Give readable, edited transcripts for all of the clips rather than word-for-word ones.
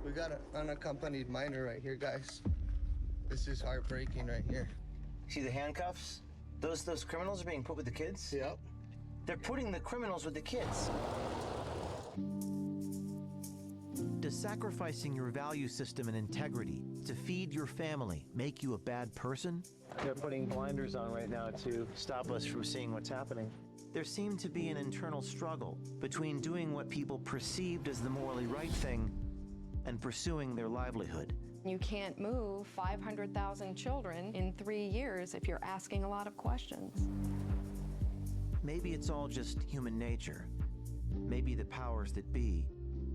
We got an unaccompanied minor right here, guys. This is heartbreaking right here. See the handcuffs? Those criminals are being put with the kids? Yep. They're putting the criminals with the kids. Does sacrificing your value system and integrity to feed your family make you a bad person? They're putting blinders on right now to stop us from seeing what's happening. There seemed to be an internal struggle between doing what people perceived as the morally right thing and pursuing their livelihood. You can't move 500,000 children in 3 years if you're asking a lot of questions. Maybe it's all just human nature. Maybe the powers that be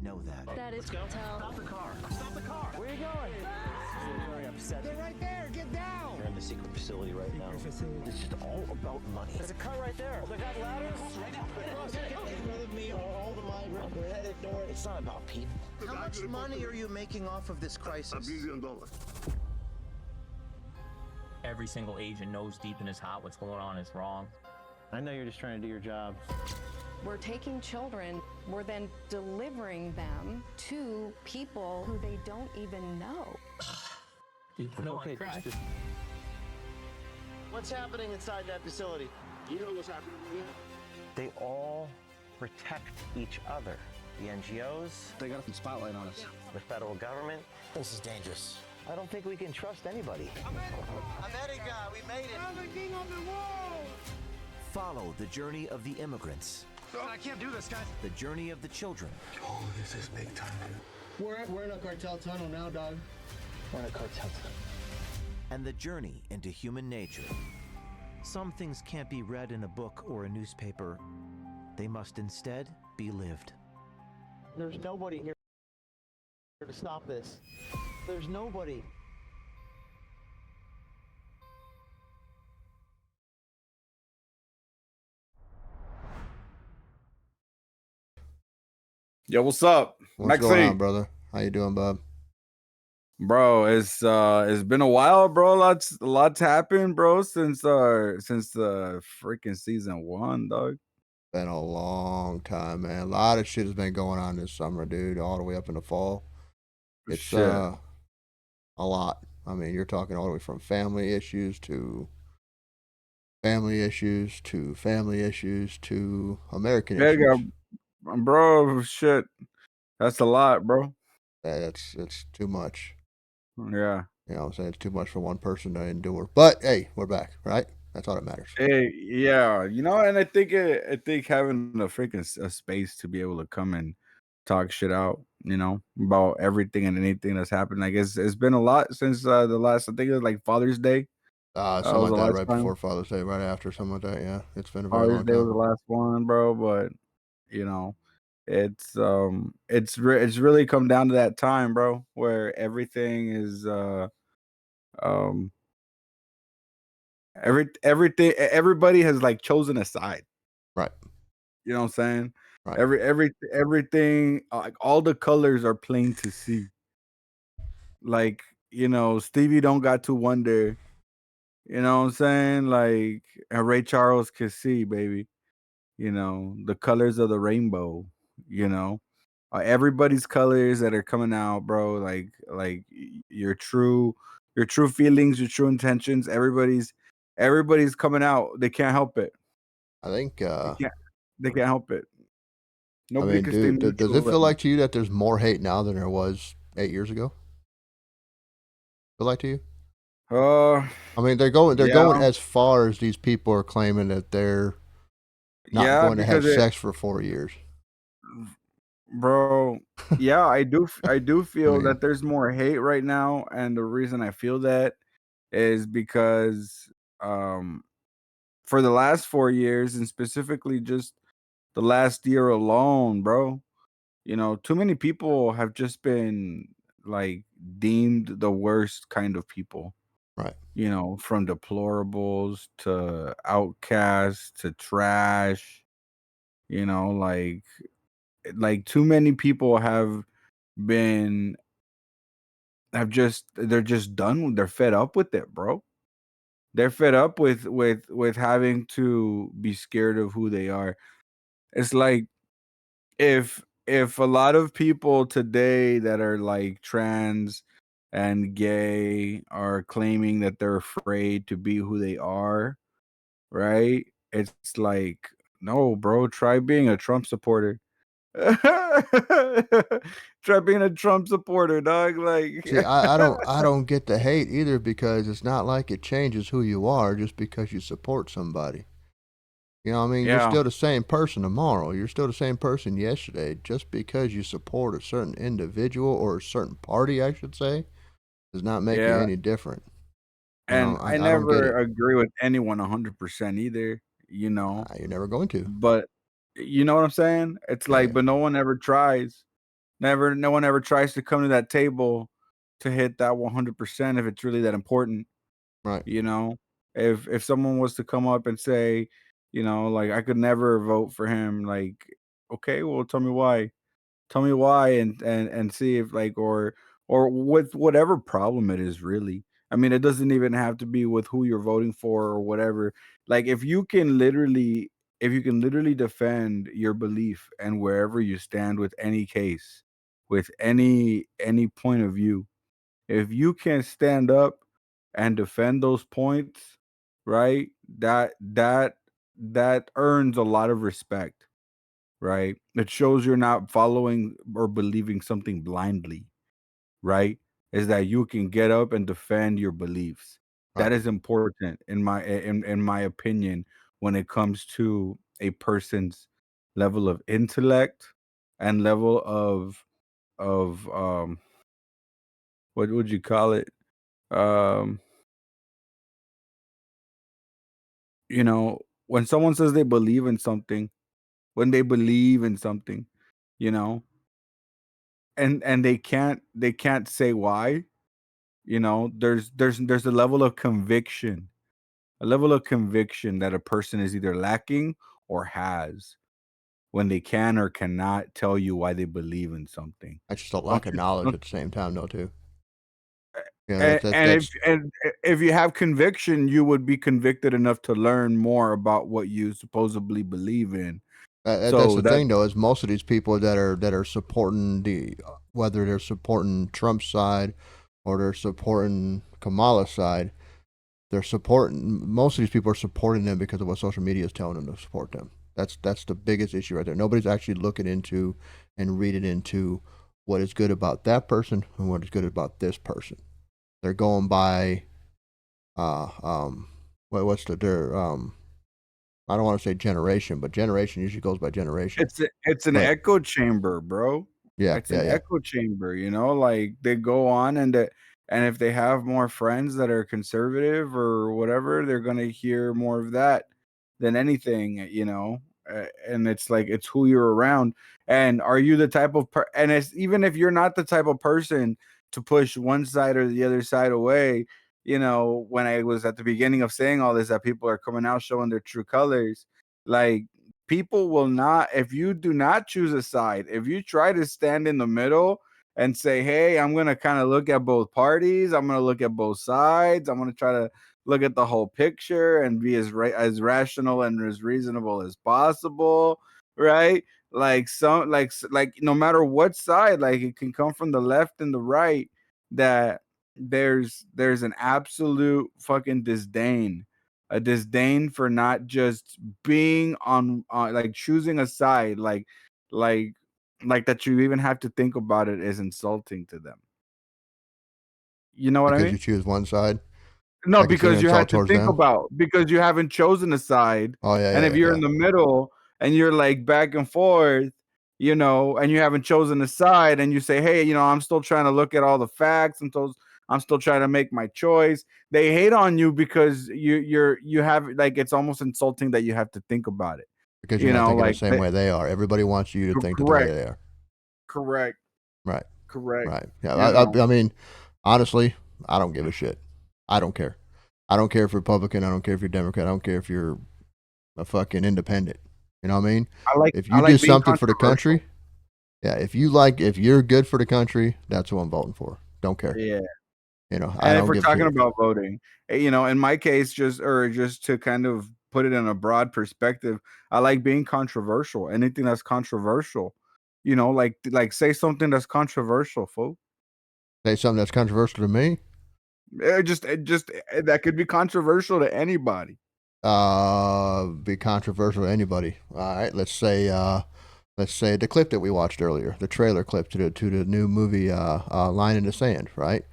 know that. That is Let's go. tell. Stop the car. Stop the car. Where are you going? They're very upset. They're right there. Get down. They're in the secret facility right now. It's just all about money. There's a car right there. Oh, they got ladders? Right now. In front of me are all the migrants. We're headed north. It's not about people. How much money are you making off of this crisis? $1 billion. Every single agent knows deep in his heart what's going on is wrong. I know you're just trying to do your job. We're taking children, we're then delivering them to people who they don't even know. Dude, no, Okay, I cried. What's happening inside that facility? You know what's happening here? They all protect each other. The NGOs, They got some spotlight on us. the federal government. This is dangerous. I don't think we can trust anybody. America, we made it. Everything on the wall. Follow the journey of the immigrants, I can't do this, guys. the journey of the children, Oh, this is big time, dude. We're in a cartel tunnel now, dog. We're in a cartel, and the journey into human nature. Some things can't be read in a book or a newspaper. They must instead be lived. There's nobody here to stop this. There's nobody. Yo, what's up? What's going on, brother? How you doing, bub? Bro, it's been a while, bro. Lots happened, bro, since the freaking season 1, dog. Been a long time, man. A lot of shit has been going on this summer, dude, all the way up in the fall. It's Shit. a lot. I mean, you're talking all the way from family issues to family issues to family issues to American Yeah, issues. bro, shit. That's a lot, bro. It's too much. Yeah. You know what I'm saying? It's too much for one person to endure. But hey, we're back, right? That's all that matters. Hey, yeah, and I think having a freaking a space to be able to come and talk shit out, about everything and anything that's happened. Like it's been a lot since the last. I think it was like Father's Day. Something Was like the that, last right time. before Father's Day, right after, something like that. Yeah, it's been a very Father's long Day was time. the last one, bro. But it's really come down to that time, bro, where everything is um everybody has like chosen a side. Right, You know what I'm saying? right. Everything, like all the colors are plain to see. Like, Stevie don't got to wonder. You know what I'm saying? Like, and Ray Charles could see, baby. The colors of the rainbow. You know, everybody's colors that are coming out, bro. Your true feelings, your true intentions. Everybody's coming out. They can't help it. I think. They can't. They can't help it. I Nobody mean, can stay dude, does neutral it feel right like to you that there's more hate now than there was 8 years ago? Feel like to you? now. I mean, they're going Yeah. as far as these people are claiming that they're not Yeah, going to have because sex for 4 years. bro, yeah, I do feel mean- that there's more hate right now, and the reason I feel that is because for the last 4 years, and specifically just the last year alone, bro, too many people have just been like deemed the worst kind of people. Right. From deplorables to outcasts to trash, like too many people been they're just done. They're fed up with it, bro. They're fed up with having to be scared of who they are. It's like if if a lot of people today that are like trans and gay are claiming that they're afraid to be who they are, right? It's like, no, bro, try being a Trump supporter. Try being a Trump supporter, dog. Like, See, I don't get the hate either, because it's not like it changes who you are just because you support somebody. You know what I mean? You're yeah, still the same person tomorrow. You're still the same person yesterday. Just because you support a certain individual or a certain party, I should say, does not make you yeah. any different. You know, And I I don't get never it. agree with anyone 100% either, you know. You're never going to. But you know what I'm saying? It's Yeah, like, yeah. but no one ever tries. No one ever tries to come to that table to hit that 100% if it's really that important, Right. you know? If someone was to come up and say, like I could never vote for him, like, okay, well tell me why. Tell me why, and see if like, or with whatever problem it is, really. I mean, it doesn't even have to be with who you're voting for or whatever. Like if you can literally defend your belief and wherever you stand with any case, with any point of view, if you can stand up and defend those points, right? That earns a lot of respect, right? It shows you're not following or believing something blindly, right? Is that you can get up and defend your beliefs. That Right. is important in my opinion when it comes to a person's level of intellect and level of what would you call it? Um, when someone says they believe in something, when they believe in something, you know, and they can't say why. There's a level of conviction, that a person is either lacking or has when they can or cannot tell you why they believe in something. That's just a Don't lack of you? knowledge Don't, at the same time, though, too. Yeah, and, and if that's and if you have conviction, you would be convicted enough to learn more about what you supposedly believe in. that's So the that thing, though, is most of these people that are supporting whether they're supporting Trump's side or they're supporting Kamala's side, they're supporting most of these people are supporting them because of what social media is telling them to support them. That's the biggest issue right there. Nobody's actually looking into and reading into what is good about that person and what is good about this person. They're going by uh um what's the their I don't want to say generation, but generation usually goes by generation. it's an But echo chamber, bro. yeah, It's yeah, an yeah. echo chamber, like they go on and if they have more friends that are conservative or whatever, they're gonna hear more of that than anything. And it's like it's who you're around. And are you the type of and it's even if you're not the type of person to push one side or the other side away, when I was at the beginning of saying all this, that people are coming out showing their true colors, like people will not, if you do not choose a side, if you try to stand in the middle and say, hey, I'm going to kind of look at both parties, I'm going to look at both sides, I'm going to try to look at the whole picture and be as rational and as reasonable as possible, right? Like no matter what side, like it can come from the left and the right, that there's an absolute fucking disdain, a disdain for not just being on like choosing a side, like that you even have to think about it is insulting to them. You know what I Because you mean? choose one side, No, like it's an because you have insult to towards think them. about, because you haven't chosen a side, Oh yeah, and yeah, if yeah, you're yeah. in the middle and you're like back and forth, and you haven't chosen a side, and you say, "Hey, I'm still trying to look at all the facts, and I'm still trying to make my choice." They hate on you because you have, like, it's almost insulting that you have to think about it. Because you're not thinking the Like same way they are. Everybody wants you to think that the way correct, they are. correct, Right, correct. right. Yeah. You know, I mean, honestly, I don't give a shit. I don't care. I don't care if you're Republican. I don't care if you're Democrat. I don't care if you're a fucking independent. You know what I mean? If I you do like being something for the controversial. country, yeah. If you're good for the country, that's who I'm voting for. Don't care. Yeah. I And if don't we're give a talking shit. about voting, in my case, just to kind of put it in a broad perspective, I like being controversial. Anything that's controversial, You know, like say something that's controversial, folks. Say something that's controversial to me. Just that could be controversial to anybody. Be controversial to anybody. All right, let's say the clip that we watched earlier, the trailer clip to the new movie, Line in the Sand, right?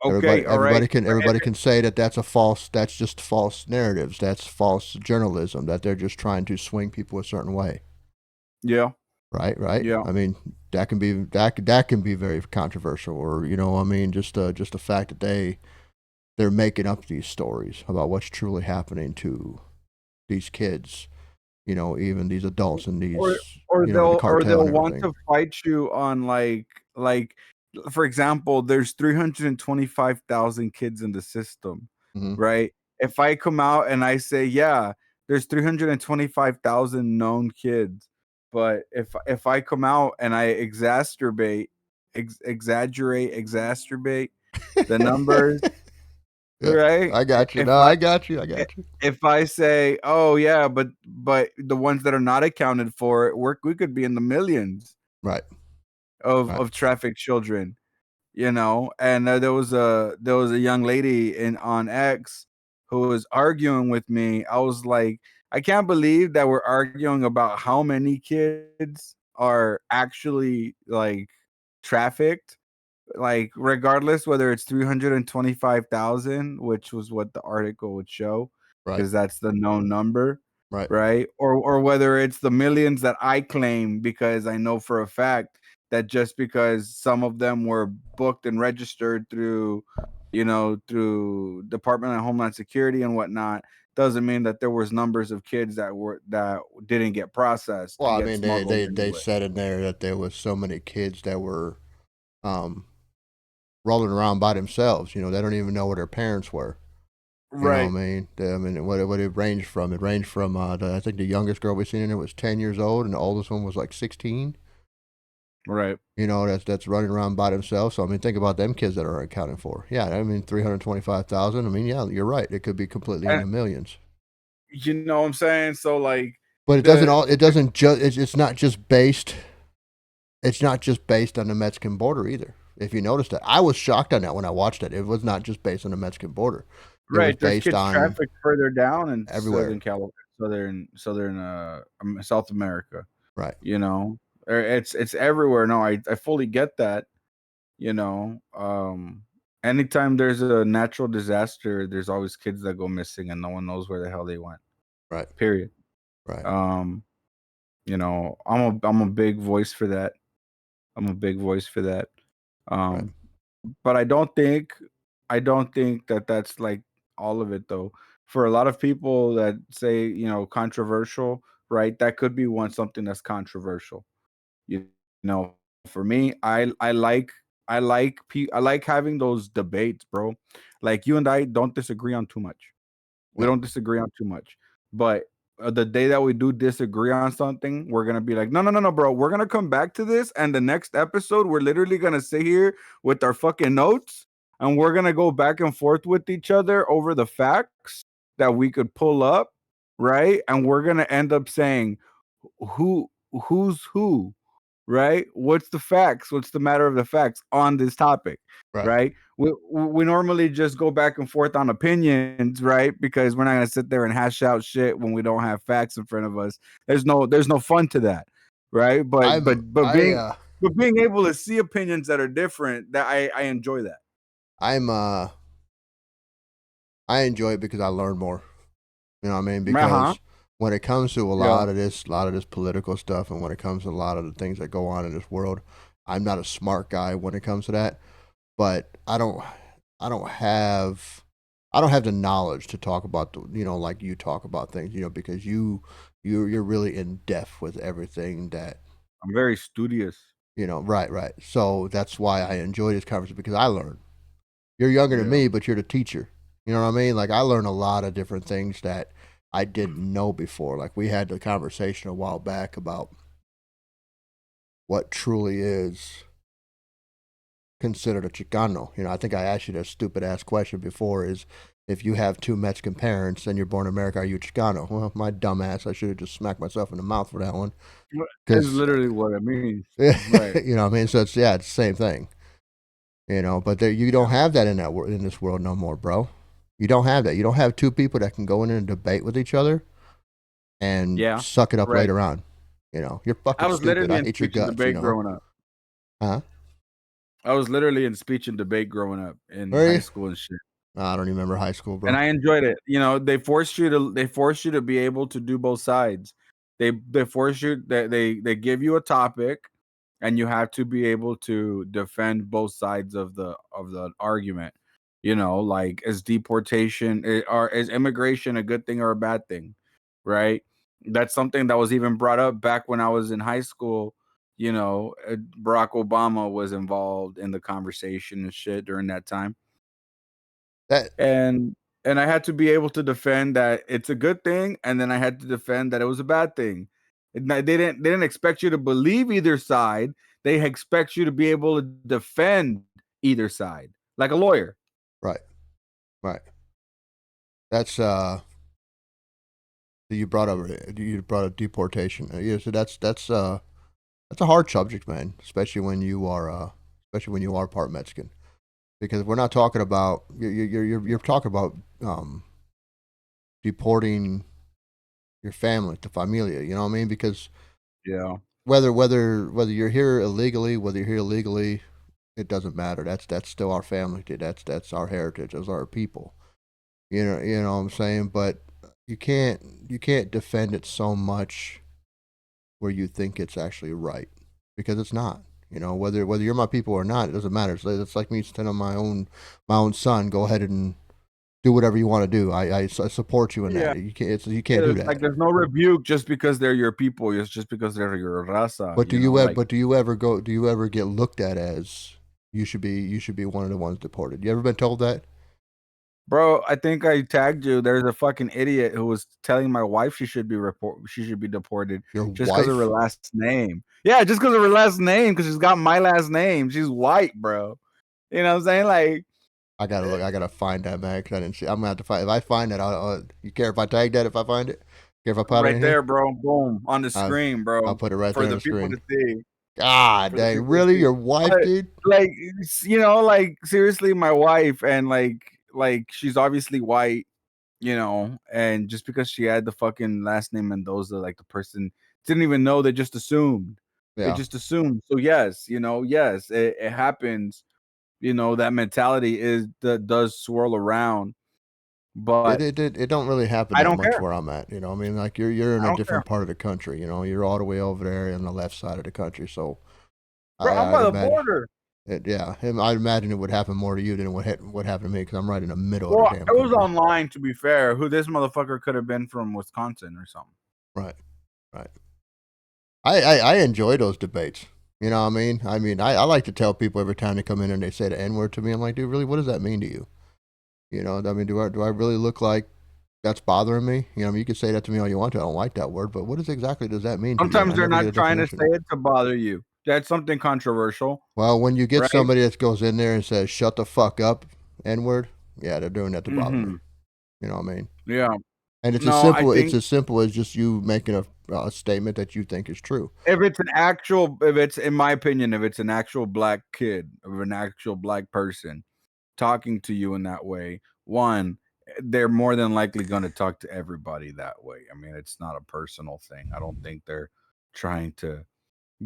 Okay, all right. Everybody can say that that's just false narratives. That's false journalism. That they're just trying to swing people a certain way. Yeah. Right. Yeah. I mean, that can be very controversial, or I mean, just the fact that they're making up these stories about what's truly happening to these kids. Even these adults and these, or the cartel they'll and want everything. to fight you on like for example, there's 325,000 kids in the system, Hmm. right? If I come out and I say, yeah, there's 325,000 known kids, but if I come out and I exacerbate the numbers, Yeah, right? I got you. If No, I I got you. I I- got you. if I say, "Oh yeah, but the ones that are not accounted for, we could be in the millions Right. of Right. trafficked children," you know. And there was a young lady in on X who was arguing with me. I was like, I can't believe that we're arguing about how many kids are actually like trafficked, like regardless whether it's 325,000, which was what the article would show, Right. because that's the known number, Right. right? Or whether it's the millions that I claim, because I know for a fact that just because some of them were booked and registered through, through Department of Homeland Security and whatnot, doesn't mean that there was numbers of kids that didn't get processed Well, and I get mean, smuggled they into it. said in there that there was so many kids that were um, rolling around by themselves. They don't even know where their parents were. You know what I Right, mean? I mean, what it ranged from? It ranged from I think the youngest girl we seen in it was 10 years old, and the oldest one was like 16. right. That's running around by themselves. So I mean, think about them kids that are accounted for. Yeah, I mean, 325,000. I mean, yeah, you're right. It could be completely in And the millions. you know what I'm saying? So like But the it doesn't just it's not just based on the Mexican border either. If you noticed that, I was shocked on that when I watched it. It was not just based on the Mexican border. It was right, there's based kids on trafficked further down in everywhere. southern South America, Right. you know. It's everywhere. No, I fully get that, you know. Anytime there's a natural disaster, there's always kids that go missing and no one knows where the hell they went. Right. Period. Right. Um, I'm a big voice for that. I'm a big voice for that. Right. Um, but I don't think that that's like all of it though. For a lot of people that say, controversial, right? That could be something that's controversial. You know, for me, I like having those debates, bro. Like you and I don't disagree on too much. We No. don't disagree on too much. But the day that we do disagree on something, we're gonna be like, no, no, no, no, bro. We're gonna come back to this, and the next episode, we're literally gonna sit here with our fucking notes, and we're gonna go back and forth with each other over the facts that we could pull up, right? And we're gonna end up saying who who's who, right? What's the facts? What's the matter of the facts on this topic, Right. right? We normally just go back and forth on opinions, right? Because we're not gonna sit there and hash out shit when we don't have facts in front of us. There's no fun to that, right? I'm But being able to see opinions that are different, that I enjoy that. I'm I enjoy it because I learn more. You know what I mean? Uh huh. Because when it comes to Yeah. a lot of this political stuff, and when it comes to a lot of the things that go on in this world, I'm not a smart guy when it comes to that. But I don't have I don't have the knowledge to talk about like you talk about things, because you're really in depth with everything that I'm very studious. right, right. So that's why I enjoy this conversation because I learn. You're younger than Yeah. me, but you're the teacher. You know what I mean? Like I learned a lot of different things that I didn't know before. Like we had the conversation a while back about what truly is considered a Chicano. I think I asked you that stupid ass question before: if you have two Mexican parents and you're born in America, are you Chicano? Well, my dumb ass, I should have just smacked myself in the mouth for that one. It's Because, literally what it means. Right. you know what I mean? So it's the same thing. You know, but you don't have that in this world no more, bro. You don't have that. You don't have two people that can go in and debate with each other and Yeah. suck it up Right. later on. You know, you're I fucking was stupid. literally I in hate your speech and guts. You debate know, growing up. huh? I was literally in speech and debate growing up in Where are high you? school and shit. I don't even remember high school, And bro. I enjoyed it. You know, they force you to be able to do both sides. They force you that they give you a topic and you have to be able to defend both sides of the argument. You know, like is deportation or is immigration a good thing or a bad thing? Right? That's something that was even brought up back when I was in high school. You know, Barack Obama was involved in the conversation and shit during that time. That and and I had to be able to defend that it's a good thing, and then I had to defend that it was a bad thing. They didn't expect you to believe either side. They expect you to be able to defend either side, like a lawyer. right, right. That's you brought up deportation. Yeah, so that's a hard subject, man. Especially when you are part Mexican, because we're not talking about you're talking about deporting your family, to familia. You know what I mean? Because Yeah, whether you're here illegally, whether you're here legally, it doesn't matter. That's still our family. Dude. That's our heritage. Those are our people. You know what I'm saying? But you can't defend it so much where you think it's actually right, because it's not. You know, whether you're my people or not, it doesn't matter. It's like me telling my own son, go ahead and do whatever you want to do. I support you in yeah. that. You can't do It's like that. there's no rebuke just because they're your people. It's just because they're your raza. But You know, like do you ever get looked at as you should be one of the ones deported? You ever been told that? bro, I think I tagged you. There's a fucking idiot who was telling my wife she should be deported Your just because of her wife? last name. Yeah, just because of her last name, because she's got my last name. She's white, bro. You know what I'm saying? Like I gotta look. I gotta find that, man. 'Cause I didn't see. I'm gonna have to find. If I find it, you care if I tag that? If I find it, care if I put it right in here? there, bro. Boom. On the I'll, screen, I'll bro. put it right there For on the the people screen. to see. God For the dang, people to really? see. Your wife, But dude? like like seriously, my wife and like she's obviously white, you know, and just because she had the fucking last name Mendoza, like the person didn't even know, they just assumed. They Yeah. just assumed. So yes, yes, it happens. You know, that mentality that does swirl around, It, but it it it don't really happen I that don't much care. where I'm at. You know, I mean, like you're in I a don't care. different part of the country. You know, you're all the way over there on the left side of the country. So Bro, I'm I'd by the imagine border. I'd imagine it would happen more to you than what happened to me, because I'm right in the middle of the Well, damn it was country. online, to be fair. Who this motherfucker could have been from Wisconsin or something. Right, right. I enjoy those debates. You know what I mean? I like to tell people every time they come in and they say the N word to me, I'm like, dude, really, what does that mean to you? You know, I mean, do I really look like that's bothering me? You know, I mean, you can say that to me all you want to. I don't like that word, but what exactly does that mean to you? And Sometimes I they're never get not a trying to say definition. it to bother you. That's something controversial, Well, when you get right? somebody that goes in there and says, shut the fuck up, N word, yeah, they're doing that to bother me. Mhm. You know what I mean? Yeah. And No, I it's think as simple as just you making a statement that you think is true. if it's in my opinion, if it's an actual black kid or an actual black person talking to you in that way, one, they're more than likely going to talk to everybody that way. I mean, it's not a personal thing. I don't think they're trying to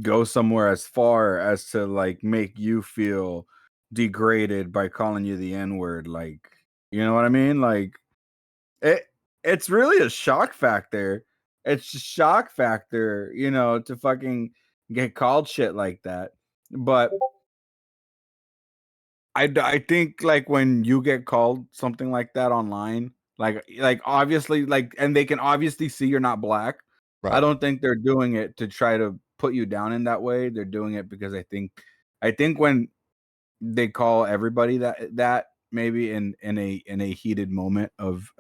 go somewhere as far as to like make you feel degraded by calling you the N-word. Like, you know what I mean? Like it it's really a shock factor. It's a shock factor, to fucking get called shit like that. But I think like when you get called something like that online, like obviously like and they can obviously see you're not black. I Right. don't think they're doing it to try to put you down in that way. They're doing it because I think when they call everybody that maybe in a heated moment of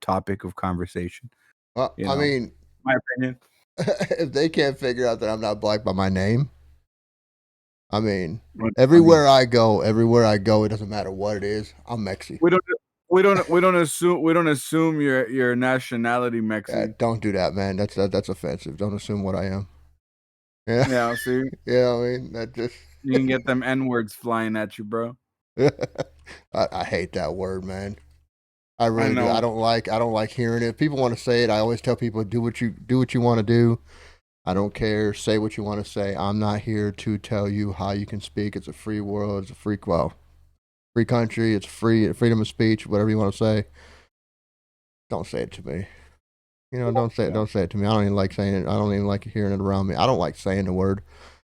topic of conversation, Well, you I know, mean, my opinion. if they can't figure out that I'm not black by my name, I mean, But, I mean, everywhere I go, it doesn't matter what it is, I'm Mexi. we don't don't assume your nationality, Mexi. Don't do that, man. That's offensive. Don't assume what I am. Yeah, Yeah, see, yeah. I mean, that just. you can get them N words flying at you, bro. I hate that word, man. I I really do. know. I don't like hearing it. If people want to say it, I always tell people do what you want to do. I don't care. Say what you want to say. I'm not here to tell you how you can speak. It's a free world. It's a free country. It's freedom of speech. Whatever you want to say. Don't say it to me. Don't say it. Don't say it to me. I don't even like saying it. I don't even like hearing it around me. I don't like saying the word.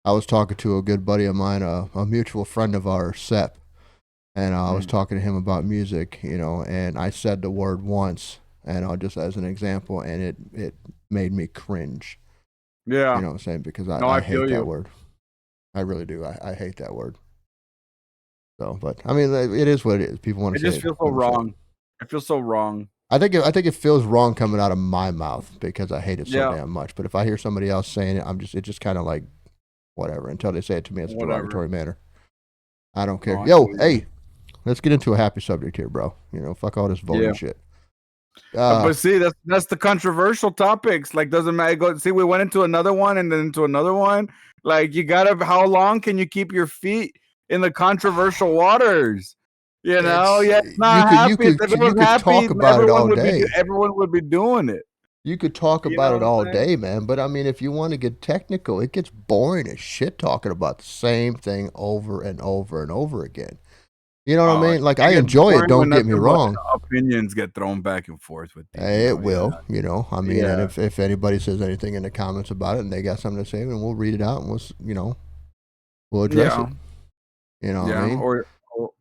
I was talking to a good buddy of mine, a mutual friend of ours, Sep, and I was talking to him about music, and I said the word once, and just as an example, and it made me cringe. Yeah. You know what I'm saying? Because No, I I feel hate that you. word. I really do. I hate that word. So, but I mean, it is what it is. People want to It say just feels so wrong. It feels so wrong. I think it feels wrong coming out of my mouth because I hate it so Yeah. damn much. But if I hear somebody else saying it, it just kind of like whatever until they say it to me in a Whatever. derogatory manner. I don't care. No, I Yo, feel you. hey, let's get into a happy subject here, bro. Fuck all this voting Yeah. shit. But see, that's the controversial topics. Like, doesn't matter. We went into another one and then into another one. Like, how long can you keep your feet in the controversial waters? It's not happy. If it was happy, talk about it all day. Everyone would be doing it. You could talk about it all day, man. But I mean, if you want to get technical, it gets boring as shit talking about the same thing over and over and over again. You know what I mean? Like, I enjoy it. Don't get me wrong. Opinions get thrown back and forth with these. It will. I mean, Yeah. and if anybody says anything in the comments about it and they got something to say, then we'll read it out and we'll address it. You know what I mean?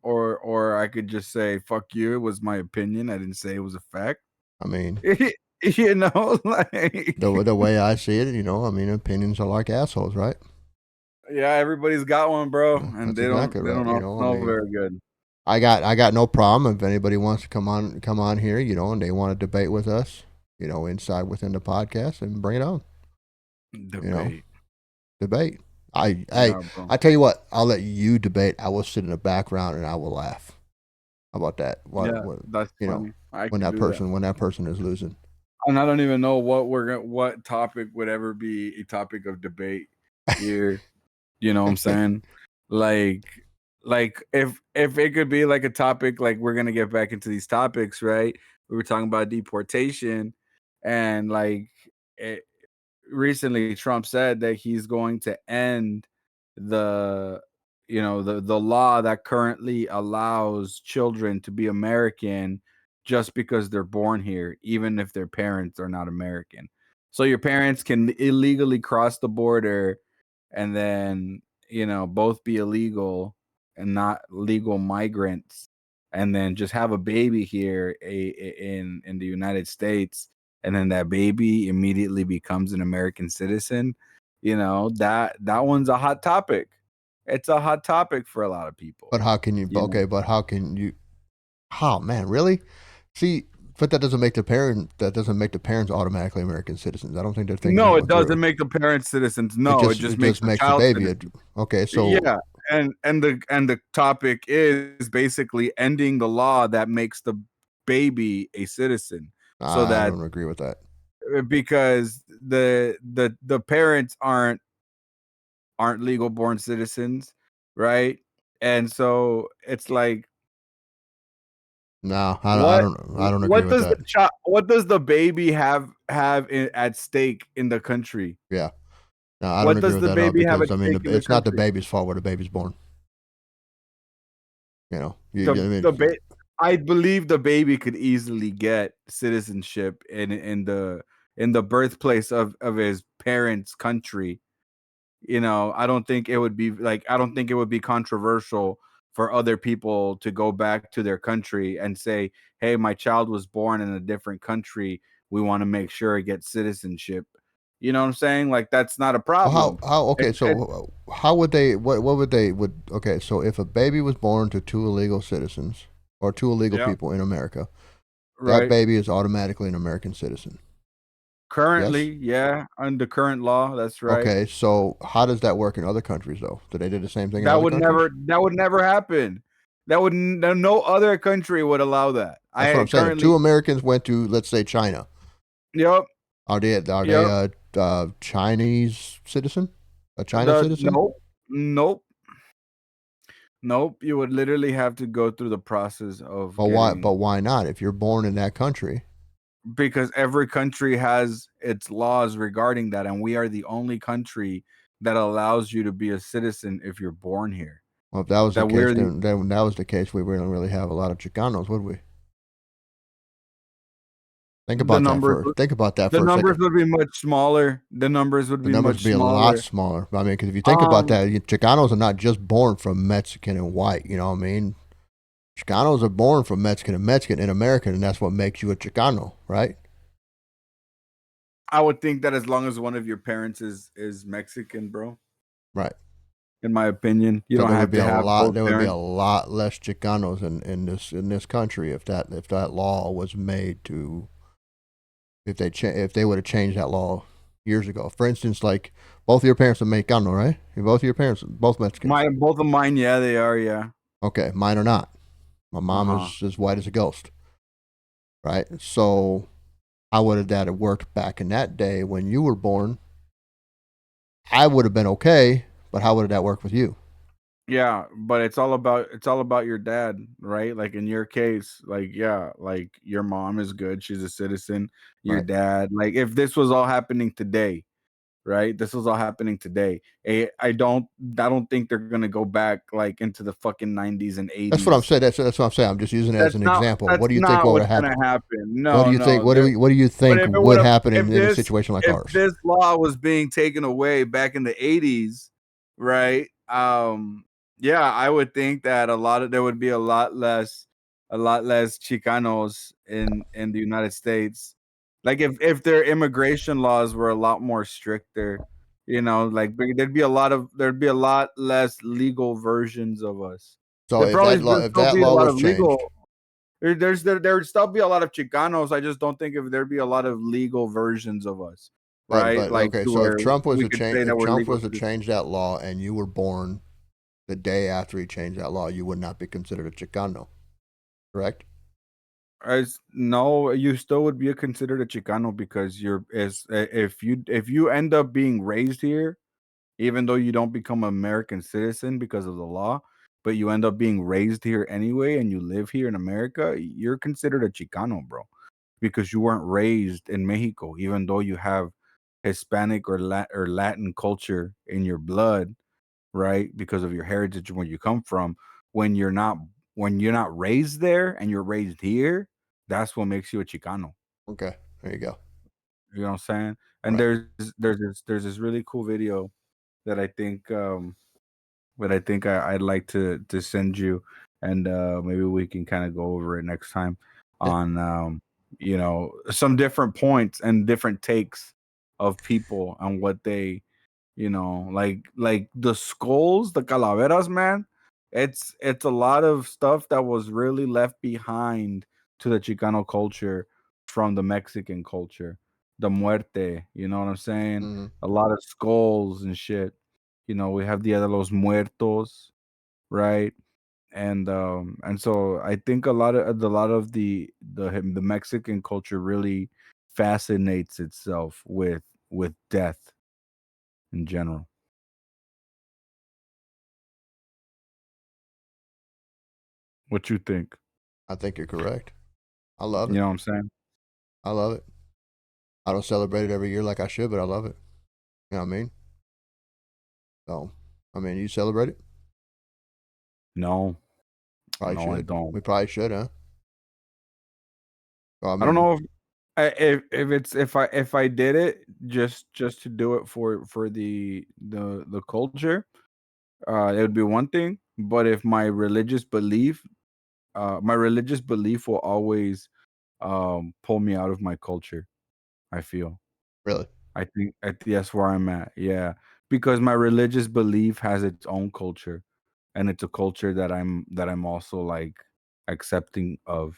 Or I could just say, "Fuck you." It was my opinion. I didn't say it was a fact. I mean, like the way I see it, I mean, opinions are like assholes, right? Yeah, everybody's got one, bro, and That's they exactly don't right. know very good. I got no problem if anybody wants to come on here, and they want to debate with us, inside within the podcast, and bring it on. Debate. I tell you what, I'll let you debate. I will sit in the background and I will laugh. How about that? That's funny. When that person is losing. And I don't even know what topic would ever be a topic of debate here. You know what I'm saying? like if it could be like a topic, like we're gonna get back into these topics, right? We were talking about deportation, and recently Trump said that he's going to end the the law that currently allows children to be American just because they're born here, even if their parents are not American. So your parents can illegally cross the border and then both be illegal and not legal migrants, and then just have a baby here in the United States, and then that baby immediately becomes an American citizen. That one's a hot topic. It's a hot topic for a lot of people. But how can you? Okay, but how can you? How, man, really? See, but that doesn't make the parents automatically American citizens. I don't think they're thinking. No, it doesn't make the parents citizens. No, it just makes the baby. Okay, so yeah, and the topic is basically ending the law that makes the baby a citizen. So I don't agree with that, because the parents aren't legal born citizens, right? And so it's like, no, I don't agree with that. What does the baby have at stake in the country? Yeah, no, I don't agree with that at all because I mean, it's not the baby's fault where the baby's born. I believe the baby could easily get citizenship in the birthplace of his parents' country. I don't think it would be controversial for other people to go back to their country and say, "Hey, my child was born in a different country. We want to make sure it gets citizenship." You know what I'm saying? Like, that's not a problem. Okay, so how would they? What would they Okay, so if a baby was born to two illegal citizens or two illegal people in America, that baby is automatically an American citizen. Currently, yeah, under current law, that's right. Okay, so how does that work in other countries though? Do they do the same thing? That would never happen. No other country would allow that. That's what I'm saying. If two Americans went to, let's say, China, Yep. are they Yep. Chinese citizen? A China citizen? Nope. Nope. You would literally have to go through the process of But why? But why not? If you're born in that country, because every country has its laws regarding that, and we are the only country that allows you to be a citizen if you're born here. well, if that was the That case, we're the, then that was the case, we wouldn't really have a lot of Chicanos, would we? Think the about that numbers. first. Think about that The for a numbers second. would be much smaller. The numbers would The be numbers much would be a smaller. lot smaller. I mean, because if you think about that, Chicanos are not just born from Mexican and white. You know what I mean? Chicanos are born from Mexican and American, and that's what makes you a Chicano, right? I would think that as long as one of your parents is Mexican, bro. Right. In my opinion, you So don't there would have be to a have lot. both There would be a parents. lot less Chicanos in this country if that law was made to if they would have changed that law years ago. For instance, like both of your parents are Mexicano, right? Both of your parents, both Mexicans. Both of mine, yeah, they are, yeah. Okay, mine are not. My mom is as white as a ghost, right? So how would that have worked back in that day when you were born? I would have been okay, but how would that work with you? Yeah, but it's all about your dad, right? Like in your case, like yeah, like your mom is good, she's a citizen. Your Right. dad, like if this was all happening today, right? This was all happening today. I don't think they're gonna go back like into the fucking 90s and 80s. That's what I'm saying. That's what I'm saying. I'm just using it as an example. That's What do you think not would what's have gonna happened? happen. What do No, you think? no. What do you But think if it would would have, happen in a situation like ours? if this law was being taken away back in the 80s, right? Yeah, I would think that there would be a lot less Chicanos in the United States. Like if their immigration laws were a lot more stricter, like there'd be a lot less legal versions of us. So There'd if still that be a law lot was of changed, legal. There would still be a lot of Chicanos. I just don't think if there'd be a lot of legal versions of us, right? but Like okay. to So if where Trump was we to could change, say that if we're Trump legal was to citizens. change that law, and you were born the day after he changed that law, you would not be considered a Chicano, correct? No, you still would be considered a Chicano because if you end up being raised here, even though you don't become an American citizen because of the law, but you end up being raised here anyway, and you live here in America, you're considered a Chicano, bro, because you weren't raised in Mexico, even though you have Hispanic or Latin culture in your blood, right? Because of your heritage and where you come from. When you're not when you're not raised there and you're raised here, that's what makes you a Chicano. Okay, there you go. You know what I'm saying? And Right. there's this really cool video that I'd like to send you, and maybe we can kind of go over it next time Yeah. on some different points and different takes of people and what they like the skulls, the calaveras, man. It's a lot of stuff that was really left behind to the Chicano culture from the Mexican culture. The muerte, you know what I'm saying? Mm-hmm. A lot of skulls and shit. We have Dia de los Muertos, right? And so I think a lot of the Mexican culture really fascinates itself with death in general. What you think? I think you're correct. I love You it. know what I'm saying? I love it. I don't celebrate it every year like I should, but I love it. You know what I mean? So, I mean, you celebrate it? No, Probably no, I should. don't. We probably should, huh? Well, I I don't mean, know if I did it just to do it for the culture, it would be one thing. But if my religious belief will always pull me out of my culture. I feel. really. I think that's where I'm at. Yeah, because my religious belief has its own culture, and it's a culture that I'm also like accepting of.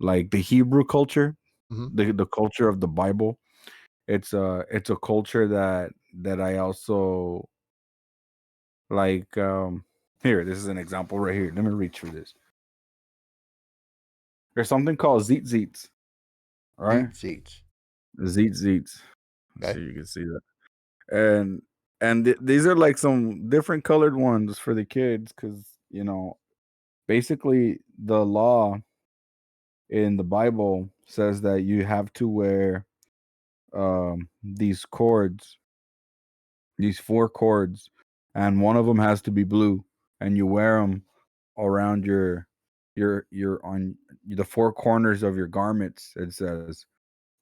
Like the Hebrew culture, Mm-hmm. the culture of the Bible. It's a culture that I also like. Here, this is an example right here. Let me reach for this. There's something called zeet zeets. All right, Deep seats. zeet zeets. Let's Okay. see, you can see that. And these are like some different colored ones for the kids because basically the law in the Bible says that you have to wear these cords, these 4 cords, and one of them has to be blue, and you wear them around your on the 4 corners of your garments. It says,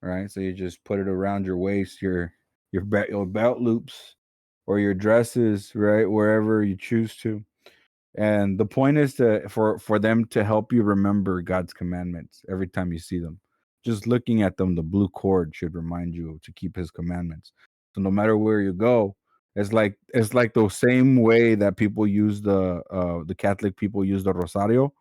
right? So you just put it around your waist, your belt loops, or your dresses, right, wherever you choose to. And the point is for them to help you remember God's commandments every time you see them. Just looking at them, the blue cord should remind you to keep His commandments. So no matter where you go, it's like the same way that people use the Catholic people use the rosario.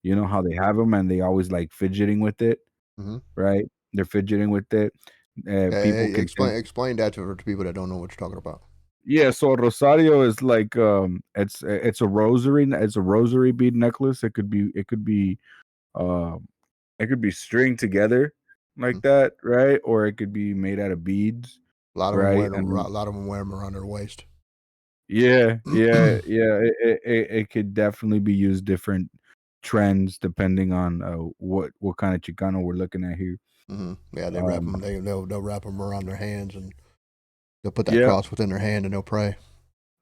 You know how they have them and they always like fidgeting with it, Mm-hmm. right? They're fidgeting with it. People Hey, can think. explain that to people that don't know what you're talking about. Yeah, so rosario is like it's a rosary. It's a rosary bead necklace. Um it could be stringed together like Mhm. that, right? Or it could be made out of beads, A lot of them right? wear And a lot of them wear them around their waist. yeah. It could definitely be used different trends depending on what kind of Chicano we're looking at here. Mm-hmm. Yeah, they wrap Um, them. They'll wrap them around their hands, and they'll put that yeah, cross within their hand, and they'll pray.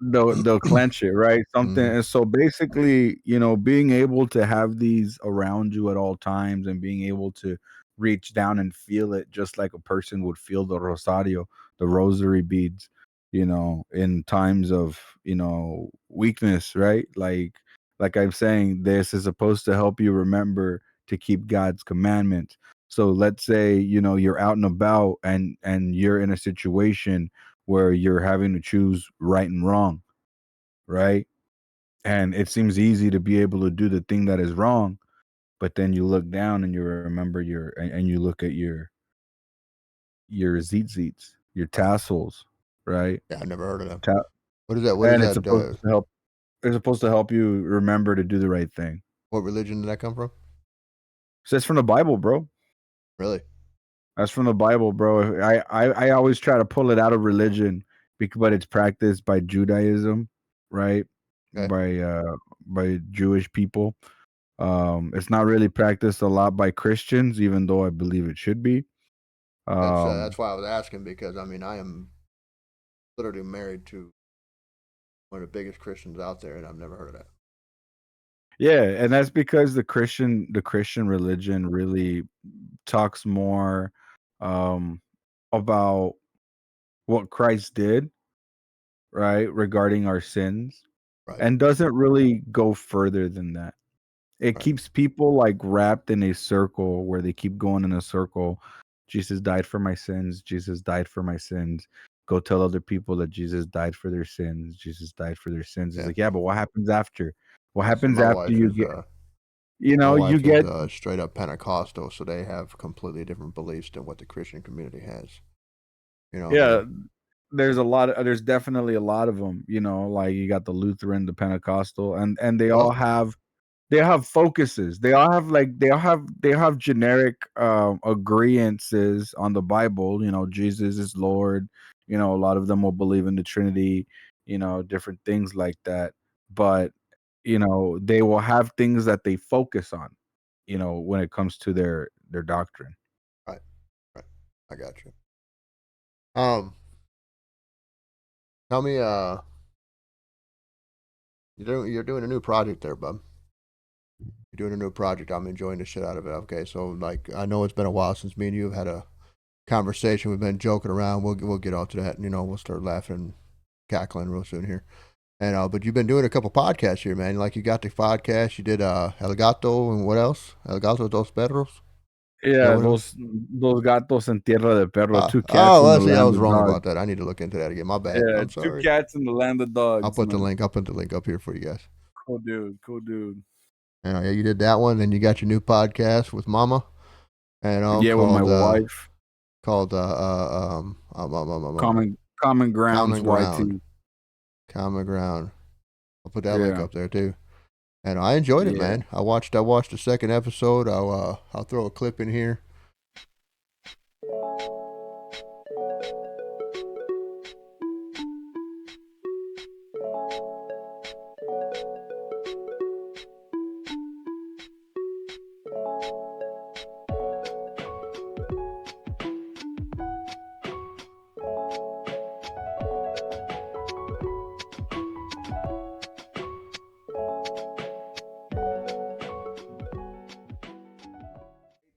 they'll clench it, right? Something. Mm-hmm. And so basically, being able to have these around you at all times and being able to reach down and feel it just like a person would feel the rosario, the rosary beads, in times of, weakness, right? Like I'm saying, this is supposed to help you remember to keep God's commandments. So let's say, you're out and about and you're in a situation where you're having to choose right and wrong, right? And it seems easy to be able to do the thing that is wrong, but then you look down and you remember and you look at your zeets, your tassels, right? Yeah, I've never heard of them. Ta- What is that? What is and it's that? supposed to help. It's supposed to help you remember to do the right thing. What religion did that come from? So it's from the Bible, bro. Really? That's from the Bible, bro. I always try to pull it out of religion, but it's practiced by Judaism, right? Okay. By Jewish people. It's not really practiced a lot by Christians, even though I believe it should be. That's why I was asking, because I mean I am literally married to one of the biggest Christians out there, and I've never heard of that. Yeah, and that's because the Christian religion really talks more um about what Christ did, right, regarding our sins, Right. and doesn't really go further than that. It Right. keeps people like wrapped in a circle where they keep going in a circle. Jesus died for my sins. Jesus died for my sins. Go tell other people that Jesus died for their sins. Jesus died for their sins. It's Yeah. like, yeah, but what happens after? What Yeah. See, happens after you get, my you wife is get, straight up Pentecostal, so they have completely different beliefs than what the Christian community has. I yeah, mean, there's definitely a lot of them, like you got the Lutheran, the Pentecostal, and they all well, have focuses. They all have generic agreeances on the Bible. Jesus is Lord. A lot of them will believe in the Trinity. Different things like that. But they will have things that they focus on. When it comes to their doctrine. right, right. I got you. Um, Tell me, you're doing a new project there, bub. You're doing a new project. I'm enjoying the shit out of it. Okay, so like I know it's been a while since me and you have had a conversation. We've been joking around. We'll get off to that. We'll start laughing, cackling real soon here. And but you've been doing a couple podcasts here, man. Like you got the podcast. You did El Gato and what else? El Gato dos Perros. Is that Yeah, what it was? those gatos en tierra de perro, two cats Oh, in well, the see, I land was of wrong dogs. about that. I need to look into that again. My bad. Yeah, I'm two sorry. cats in the land of I'll dogs, put the man. link. I'll put the link up here for you guys. Cool dude, cool dude. And yeah, you did that one. Then you got your new podcast with Mama, and Yeah, with my wife. called Common Grounds Common Ground. YT. Common Ground. I'll put that link Yeah. up there too. And I enjoyed it, Yeah. man. I watched the second episode. I'll throw a clip in here.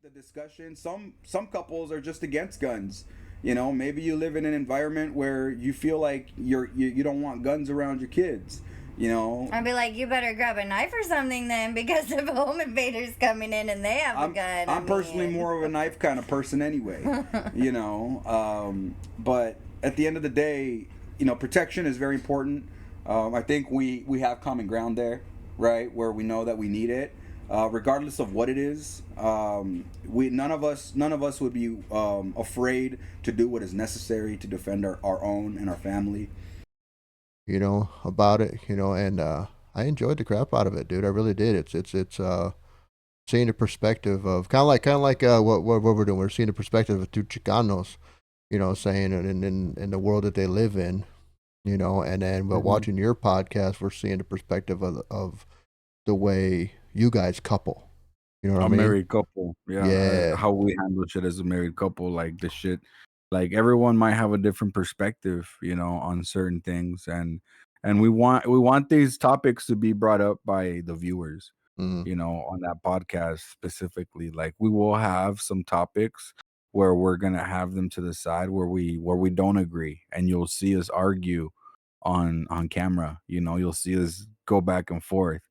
The discussion. Some couples are just against guns. You know, maybe you live in an environment where you feel like you don't want guns around your kids. You know, I'd be like, you better grab a knife or something then, because if a home invader's coming in and they have a gun. I'm personally more of a knife kind of person anyway. You know, but at the end of the day, you know, protection is very important. I think we have common ground there, right, where we know that we need it. Regardless of what it is, we none of us would be afraid to do what is necessary to defend our own and our family. You know, about it. You know, and I enjoyed the crap out of it, dude. I really did. It's seeing the perspective of kind of like what we're doing. We're seeing the perspective of two Chicanos. You know, saying in the world that they live in. You know, and then but watching your podcast, we're seeing the perspective of the way you guys couple. You know what I A mean? married couple, yeah. Yeah. How we handle shit as a married couple, like the shit, like everyone might have a different perspective, you know, on certain things, and we want these topics to be brought up by the viewers, Mm, you know, on that podcast specifically. Like we will have some topics where we're gonna have them to the side where we don't agree, and you'll see us argue on camera. You know, you'll see us go back and forth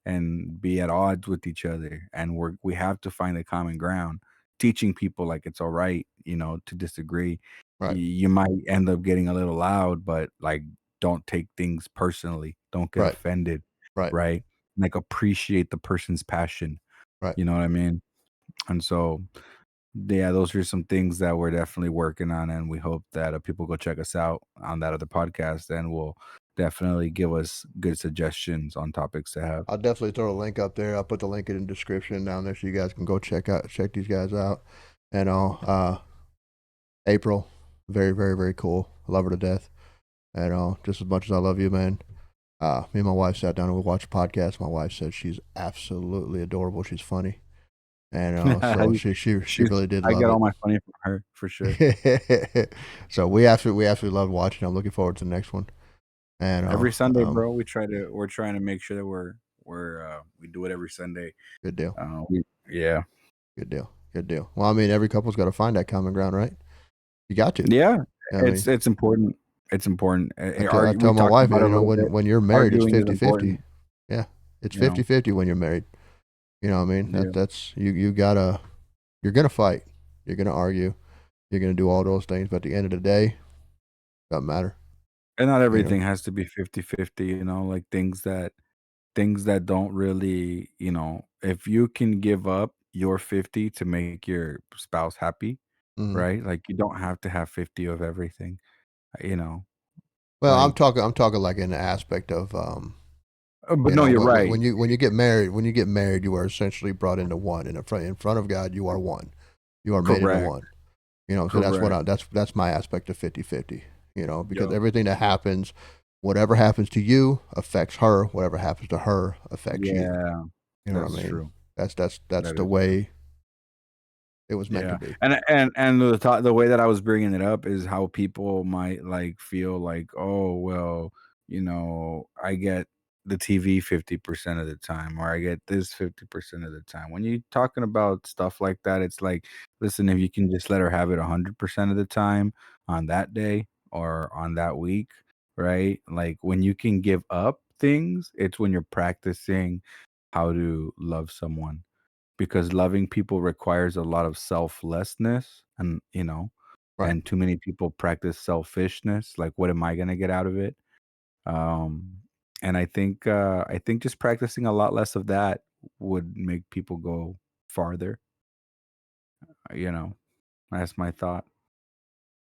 and be at odds with each other, and we have to find a common ground, teaching people like it's all right, you know, to disagree. right. You might end up getting a little loud, but like don't take things personally, don't get Right. offended, Right. right? Like appreciate the person's passion, Right. you know what I mean? And so yeah, those are some things that we're definitely working on, and we hope that people go check us out on that other podcast, and will definitely give us good suggestions on topics to have. I'll definitely throw a link up there. I'll put the link in the description down there so you guys can go check these guys out. And April, very, very, very cool. I love her to death. And just as much as I love you, man. Me and my wife sat down and we watched a podcast. My wife said she's absolutely adorable. She's funny. And so she really did I love get all it. my funny from her for sure. So we absolutely loved watching. I'm looking forward to the next one. And Every Sunday, bro, we're trying to make sure that we do it every Sunday. good deal. Yeah. Good deal. Good deal. Well, I mean, every couple's got to find that common ground, right? You got to. Yeah, I mean, it's important. It's important. I We tell my talked wife, about it you a know, little bit. when you're married, it's Arguing is 50-50. important, Yeah. It's you know. 50-50 when you're married. You know what I mean? Yeah. That's you're gonna fight. You're gonna argue. You're gonna do all those things, but at the end of the day, doesn't matter. And not You know? everything has to be 50-50, you know, like things that don't really, you know, if you can give up your 50 to make your spouse happy, Mhm. right? Like you don't have to have 50 of everything, you know. Well, Like I'm talking like in the aspect of but no, you're right. when you get married, you are essentially brought into one. In front of God, you are one. You are made into Correct. one. You know, so Correct. that's my aspect of 50-50. You know, because Yup. everything that happens, whatever happens to you affects her. Whatever happens to her affects you. Yeah, You know what I that's mean? true. That's That the is true. way it was meant to Yeah, be. and the way that I was bringing it up is how people might like feel like, oh well, you know, I get the TV 50% of the time, or I get this 50% of the time. When you're talking about stuff like that, it's like, listen, if you can just let her have it 100% of the time on that day or on that week, right? Like when you can give up things, it's when you're practicing how to love someone, because loving people requires a lot of selflessness, and you know, Right. and too many people practice selfishness, like what am I going to get out of it? um and I think just practicing a lot less of that would make people go farther, you know. That's my thought.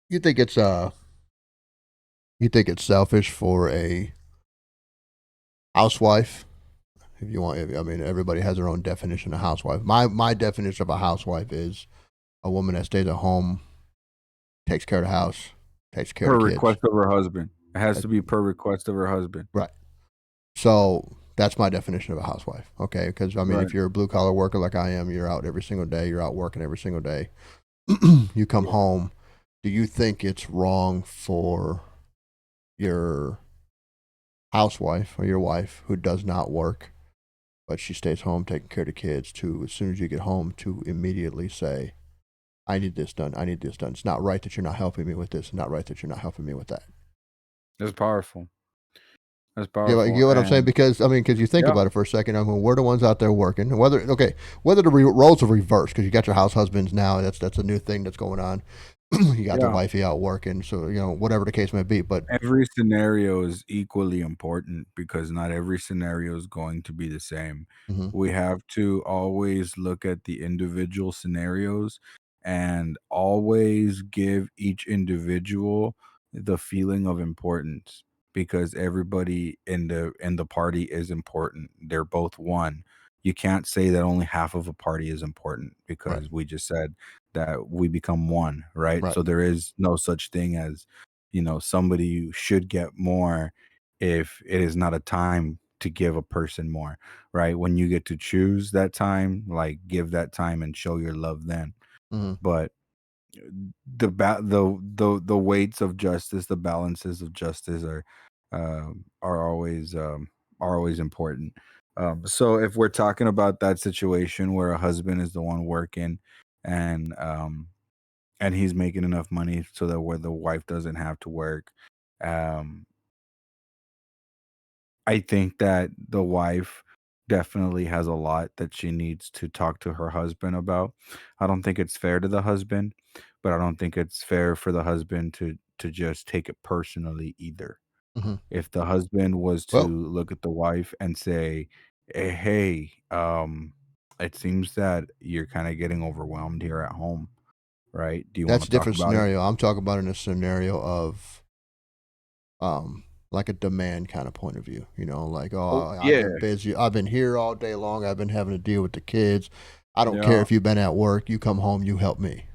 You think it's selfish for a housewife. If you want, I mean, everybody has their own definition of housewife. My definition of a housewife is a woman that stays at home, takes care of the house, takes care of Per the kids. request of her husband. It has That- to be per request of her husband. Right. So that's my definition of a housewife. Okay, because I mean, Right. if you're a blue collar worker like I am, you're out every single day. You're out working every single day. You come home. Do you think it's wrong for your housewife or your wife who does not work, but she stays home taking care of the kids, to, as soon as you get home, to immediately say, I need this done. I need this done. It's not right that you're not helping me with this. It's not right that you're not helping me with that. That's powerful. That's You powerful. get what I'm saying? And Because, I mean, because you think yeah, about it for a second. I mean, we're the ones out there working. Whether the roles are reversed, because you got your house husbands now. That's a new thing that's going on. You got the yeah. wifey out working. So, whatever the case may be. But, Every scenario is equally important because not every scenario is going to be the same. mhm, We have to always look at the individual scenarios and always give each individual the feeling of importance because everybody in the party is important. They're both one. You can't say that only half of a party is important right, because we just said that we become one, right? right. So there is no such thing as somebody should get more if it is not a time to give a person more, right? When you get to choose that time, like give that time and show your love then. Hmm. But the weights of justice, the balances of justice um are always are always important. So if we're talking about that situation where a husband is the one working and and he's making enough money so that where the wife doesn't have to work. Um, I think that the wife definitely has a lot that she needs to talk to her husband about. I don't think it's fair to the husband, but I don't think it's fair for the husband to just take it personally either. Hmm. If the husband was to Well, look at the wife and say, Hey, it seems that you're kind of getting overwhelmed here at home, right? Do you want that's to a talk different about it?" scenario. I'm talking about in a scenario of like a demand kind of point of view. Like, Oh, I've yeah, been busy. I've been here all day long. I've been having to deal with the kids. I don't care yeah. if you've been at work. You come home, you help me.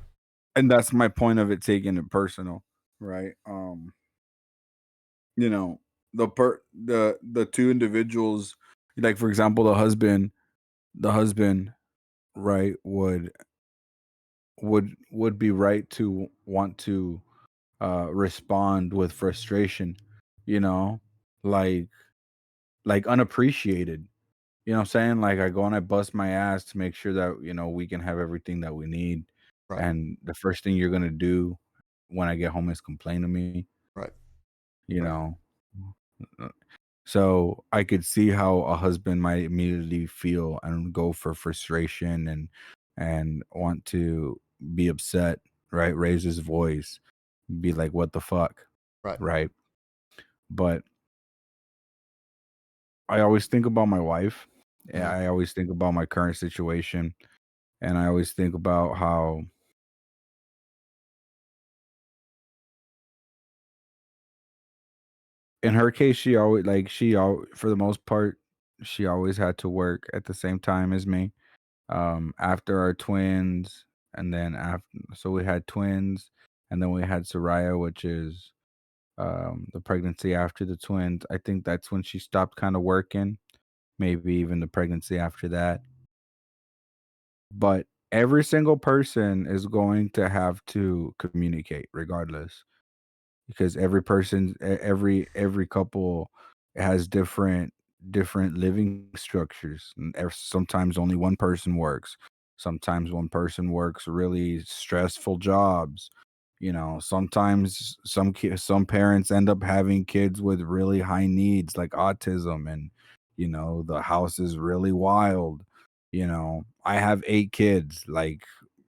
And that's my point of it taking it personal, right? You know, the two individuals, like for example, the husband, right, would be right to want to respond with frustration, you know, like unappreciated. You know what I'm saying? Like I go and I bust my ass to make sure that, we can have everything that we need. Right, And the first thing you're gonna do when I get home is complain to me, right, you right. know. Uh, So I could see how a husband might immediately feel and go for frustration and want to be upset, right? Raise his voice, be like, "What the fuck," Right. right? But I always think about my wife. And Mhm. I always think about my current situation, and I always think about how in her case, for the most part, she always had to work at the same time as me. After our twins, and then after, so we had twins, and then we had Soraya, which is the pregnancy after the twins. I think that's when she stopped kind of working, maybe even the pregnancy after that. But every single person is going to have to communicate regardless because every person every couple has different living structures and sometimes only one person works, sometimes one person works really stressful jobs, sometimes some parents end up having kids with really high needs like autism, and the house is really wild. I have 8 kids, like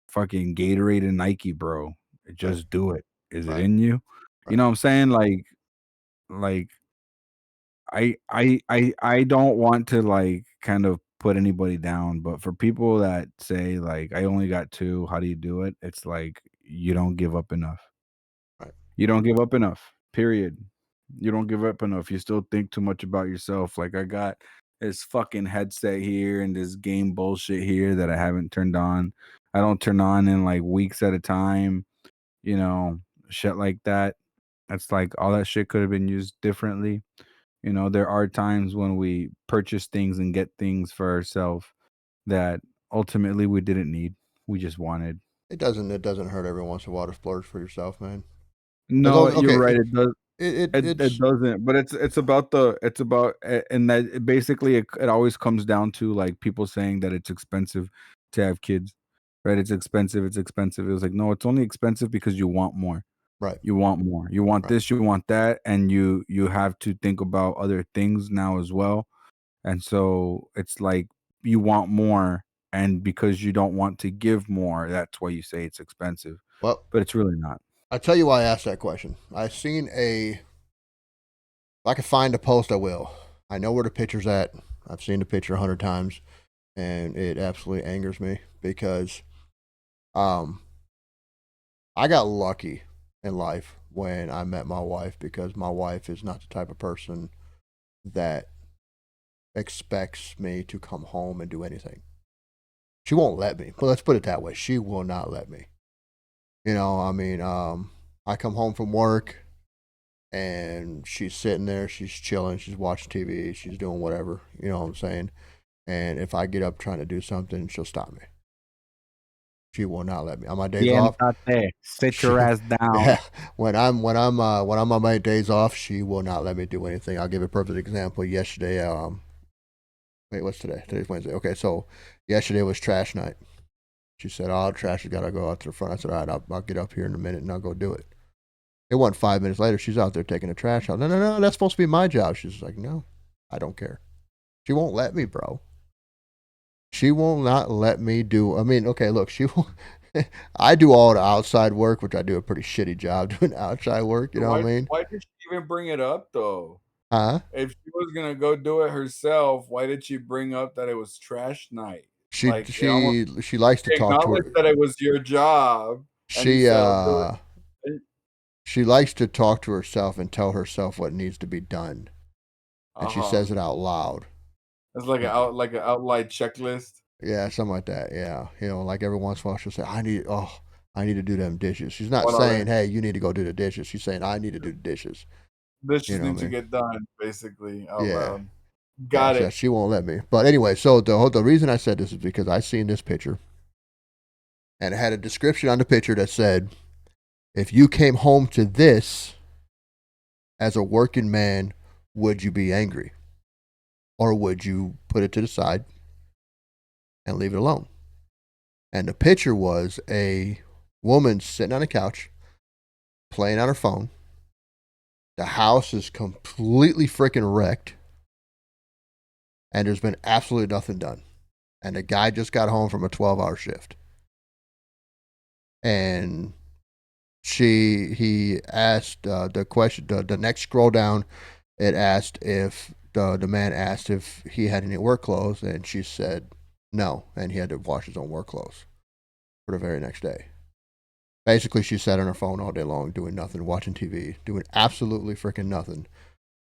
fucking Gatorade and Nike, bro. Right, Just do it. Is it right, in you? You right, know what I'm saying? Like I don't want to like kind of put anybody down, but for people that say like I only got 2, how do you do it? It's like you don't give up enough. right. You don't give up enough. Period. You don't give up enough. You still think too much about yourself. Like I got this fucking headset here and this game bullshit here that I haven't turned on. I don't turn on in like weeks at a time, you know, shit like that. It's like all that shit could have been used differently. There are times when we purchase things and get things for ourselves that ultimately we didn't need. We just wanted. It doesn't hurt every once in a while to splurge for yourself, man. As No, long you're okay, right. It does. It it's doesn't, but and that basically it always comes down to like people saying that it's expensive to have kids, right? It's expensive. It's expensive. It was like no, it's only expensive because you want more. right, You want more. You want right. this. You want that, and you have to think about other things now as well. And so it's like you want more, and because you don't want to give more, that's why you say it's expensive, Well, but it's really not. I tell you why I asked that question. I seen a. If I can find a post, I will. I know where the picture's at. I've seen the picture 100 times, and it absolutely angers me because, um, I got lucky in life when I met my wife because my wife is not the type of person that expects me to come home and do anything. She won't let me. But let's put it that way. She will not let me. I mean, I come home from work and she's sitting there, she's chilling, she's watching TV, she's doing whatever, you know what I'm saying? And if I get up trying to do something, she'll stop me. She will not let me. On my days off, Siéntate. Sit she, your ass down. yeah, when I'm on my days off, she will not let me do anything. I'll give a perfect example. Yesterday, wait, what's today? Today's Wednesday. Okay, so yesterday was trash night. She said, "Oh, trash has got to go out to the front." I said, "All right, I'll get up here in a minute and I'll go do it." It wasn't 5 minutes later. She's out there taking the trash out. No, no, no, that's supposed to be my job. She's like, "No, I don't care." She won't let me, bro. She will not let me do. I mean, okay, look, she will. I do all the outside work, which I do a pretty shitty job doing outside work. You know what I mean? Why did she even bring it up though? Huh? If she was gonna go do it herself, why did she bring up that it was trash night? She Like it almost she she likes to talk to acknowledge her. that it was your job, and you She said, "I'll do it." she likes to talk to herself and tell herself what needs to be done, and Uh she huh. says it out loud. It's like an outline checklist. Yeah, something like that. Yeah, like every once in a while she'll say, I need to do them dishes." She's not What are saying, they? "Hey, you need to go do the dishes." She's saying, "I need to do the dishes." This You just know what needs I to mean? get done, basically, out Yeah, loud. yeah. Got So it. she won't let me. But anyway, so the reason I said this is because I seen this picture, and it had a description on the picture that said, "If you came home to this as a working man, would you be angry, or would you put it to the side and leave it alone?" And the picture was a woman sitting on a couch playing on her phone. The house is completely freaking wrecked, and there's been absolutely nothing done. And the guy just got home from a 12-hour shift. And he asked the question, the next scroll down, it asked if the man asked if he had any work clothes, and she said no, and he had to wash his own work clothes for the very next day. Basically, she sat on her phone all day long doing nothing, watching TV, doing absolutely freaking nothing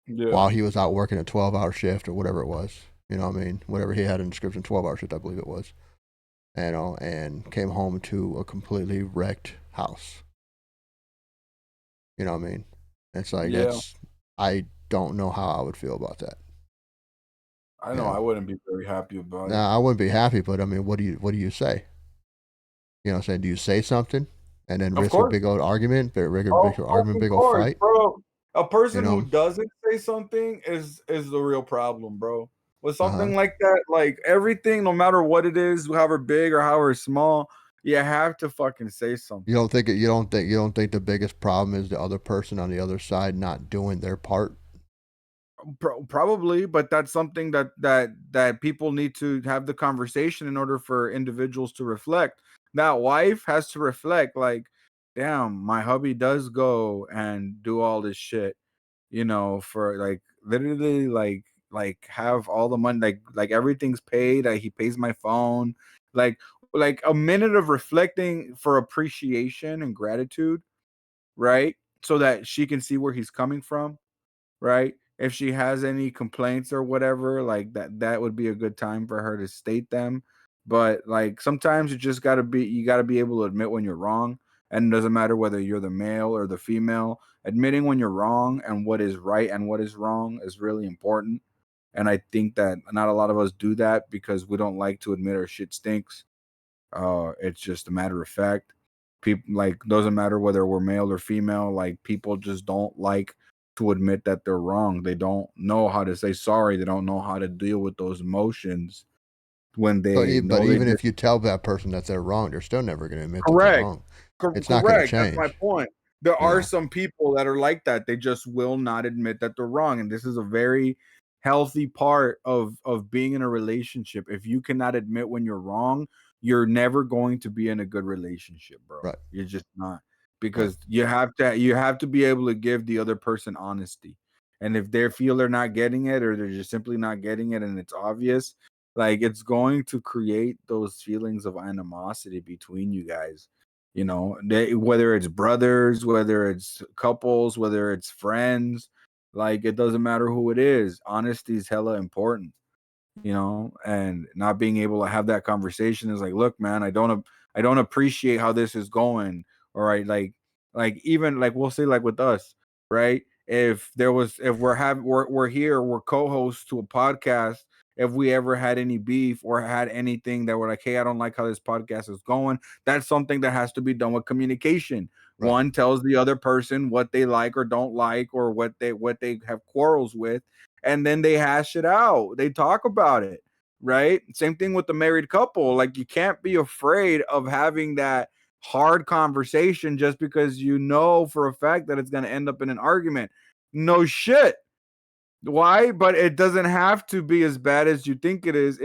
Yeah. while he was out working a 12-hour shift or whatever it was. You know what I mean? Whatever he had in the description, 12-hour shift, I believe it was. And came home to a completely wrecked house. You know what I mean? It's like, Yeah. I don't know how I would feel about that. I You know I know, wouldn't be very happy about it. now I wouldn't be happy, but I mean, what do you say? You know what I'm saying? Do you say something and then Of risk a course. big old argument, Oh, big old oh, argument, of big old course, fight? bro. A You person who know? doesn't say something is the real problem, bro. With Uh huh. something like that, like everything, no matter what it is, however big or however small, you have to fucking say You something. don't think you don't think the biggest problem is the other person on the other side not doing their part? Probably, but that's something that people need to have the conversation in order for individuals to reflect. That wife has to reflect, like, damn, my hubby does go and do all this shit, for like literally like have all the money, like everything's paid. He pays my phone, like like a minute of reflecting for appreciation and gratitude, right? So that she can see where he's coming from. right? If she has any complaints or whatever, like that would be a good time for her to state them. But like sometimes you gotta be able to admit when you're wrong. And it doesn't matter whether you're the male or the female. Admitting when you're wrong and what is right and what is wrong is really important. And I think that not a lot of us do that because we don't like to admit our shit stinks. It's just a matter of fact. People like doesn't matter whether we're male or female. Like people just don't like to admit that they're wrong. They don't know how to say sorry. They don't know how to deal with those emotions when they But know they even did. if you tell that person that they're wrong, they're still never going to admit that they're Correct. wrong. It's not going to Correct. That's my change. point. There You are know, some people that are like that. They just will not admit that they're wrong, and this is a very healthy part of being in a relationship. If you cannot admit when you're wrong, you're never going to be in a good relationship, bro. right, You're just not, right. because you have to be able to give the other person honesty. And if they feel they're not getting it, or they're just simply not getting it and it's obvious, like it's going to create those feelings of animosity between you guys. Whether it's brothers, whether it's couples, whether it's friends, like it doesn't matter who it is. Honesty is hella important, and not being able to have that conversation is like, look, man, I don't appreciate how this is going. All right, like even like we'll say like with us, right? If we're here, we're co-hosts to a podcast. If we ever had any beef or had anything that we're like, hey, I don't like how this podcast is going, that's something that has to be done with communication. Right. One tells the other person what they like or don't like, or what they have quarrels with, and then they hash it out. They talk about it, right? Same thing with the married couple. Like you can't be afraid of having that hard conversation just because you know for a fact that it's going to end up in an argument. No shit. Why? But it doesn't have to be as bad as you think it is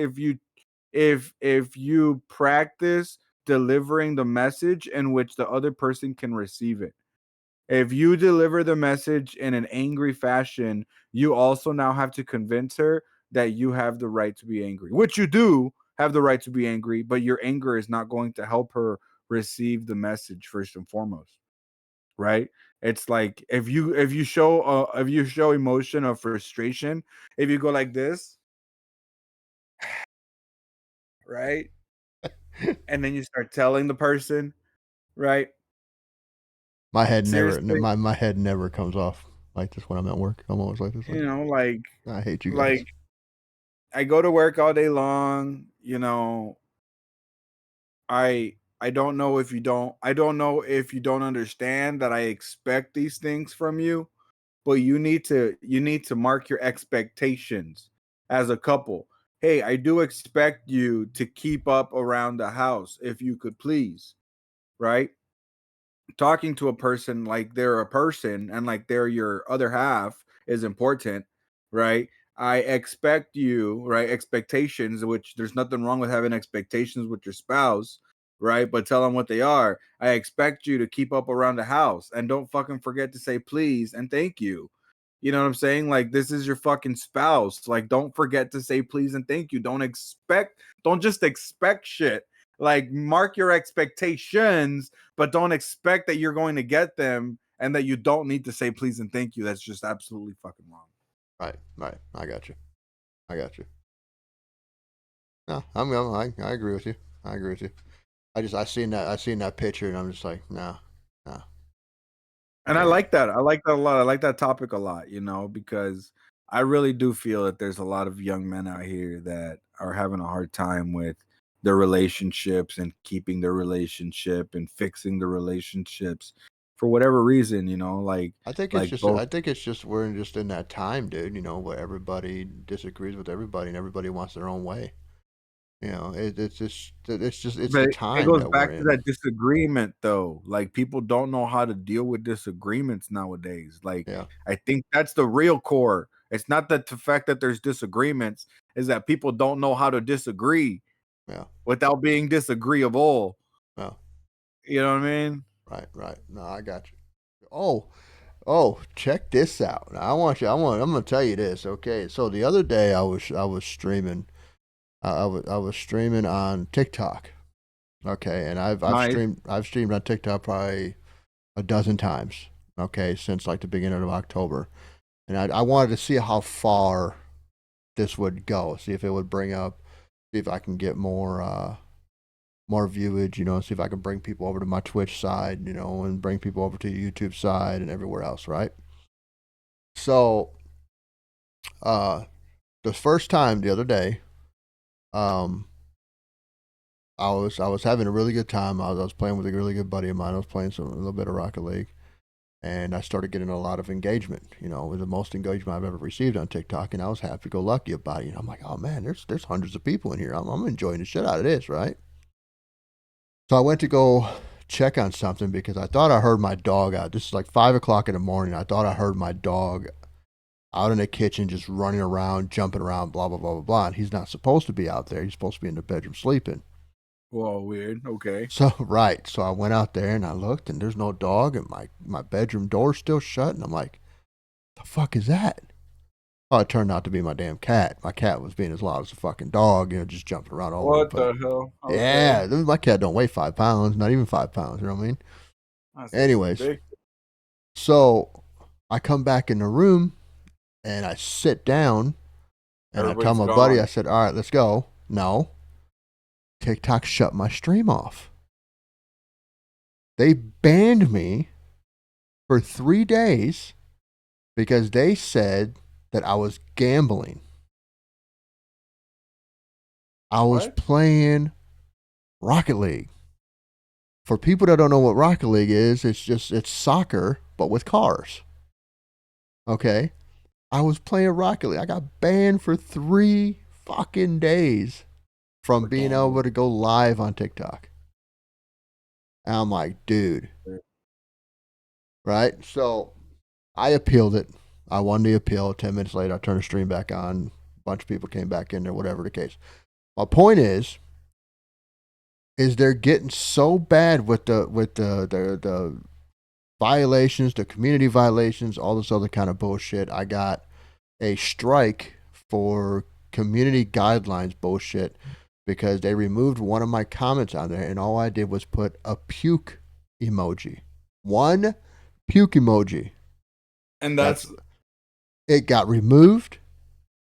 if you practice delivering the message in which the other person can receive it. If you deliver the message in an angry fashion, you also now have to convince her that you have the right to be angry, which you do have the right to be angry, but your anger is not going to help her receive the message first and foremost, right? It's like if you show emotion of frustration, if you go like this, right? And then you start telling the person, right? My head never, Seriously, my head never comes off like this when I'm at work. I'm always like this. Like, like I hate you guys. like I go to work all day long, I don't know if you don't understand that I expect these things from you, but you need to mark your expectations as a couple. Hey, I do expect you to keep up around the house if you could please, right? Talking to a person like they're a person and like they're your other half is important, right? I expect you, right? Expectations, which there's nothing wrong with having expectations with your spouse, right? But tell them what they are. I expect you to keep up around the house and don't fucking forget to say please and thank you. You know what I'm saying? Like this is your fucking spouse. Like don't forget to say please and thank you. Don't just expect shit. Like mark your expectations, but don't expect that you're going to get them and that you don't need to say please and thank you. That's just absolutely fucking wrong. Right, right. I got you. I got you. No, I agree with you. I agree with you. I seen that picture and I'm just like, nah, nah. And I Yeah. like that. I like that a lot. I like that topic a lot, because I really do feel that there's a lot of young men out here that are having a hard time with their relationships and keeping their relationship and fixing the relationships for whatever reason, like both. I think it's just we're just in that time, dude. Where everybody disagrees with everybody and everybody wants their own way. It's the But it time goes that we're back to in. that disagreement though. Like people don't know how to deal with disagreements nowadays. Like Yeah, I think that's the real core. It's not that the fact that there's disagreements, is that people don't know how to disagree yeah, without being disagreeable. yeah. You know what I mean? Right, right. No, I got you. Oh, check this out. I'm gonna tell you this. Okay, so the other day I was streaming. I was streaming on TikTok. Okay, and Nice. I've streamed on TikTok probably a dozen times. Okay, since like the beginning of October. And I wanted to see how far this would go, see if it would bring up, see if I can get more viewage, see if I can bring people over to my Twitch side, and bring people over to the YouTube side and everywhere else, right? So, the first time the other day, I was having a really good time. I was playing with a really good buddy of mine. I was playing a little bit of Rocket League, and I started getting a lot of engagement. It was the most engagement I've ever received on TikTok, and I was happy go lucky about it. I'm like, oh man, there's hundreds of people in here. I'm enjoying the shit out of this, right? So I went to go check on something because I thought I heard my dog out. This is like 5 o'clock in the morning. I thought I heard my dog out in the kitchen just running around, jumping around, blah blah blah blah blah. And he's not supposed to be out there. He's supposed to be in the bedroom sleeping. Whoa, weird. Okay. So so I went out there and I looked, and there's no dog, and my bedroom door's still shut, and I'm like, the fuck is that? Oh, it turned out to be my damn cat. My cat was being as loud as a fucking dog, just jumping around all over the place. What the hell? Okay. Yeah, my cat don't weigh 5 pounds, not even 5 pounds. You know what I mean? Anyways, so I come back in the room and I sit down and I tell my buddy, I said, all right, let's go. No. TikTok shut my stream off. They banned me for 3 days because they said that I was gambling. I was playing Rocket League. For people that don't know what Rocket League is, it's soccer, but with cars. Okay? I was playing Rocket League. I got banned for 3 fucking days from being able to go live on TikTok. And I'm like, dude. Right? So I appealed it. I won the appeal. 10 minutes later, I turned the stream back on. A bunch of people came back in there, whatever the case. My point is they're getting so bad with the violations, the community violations, all this other kind of bullshit. I got a strike for community guidelines bullshit because they removed one of my comments on there, and all I did was put a puke emoji. One puke emoji. And that's it got removed,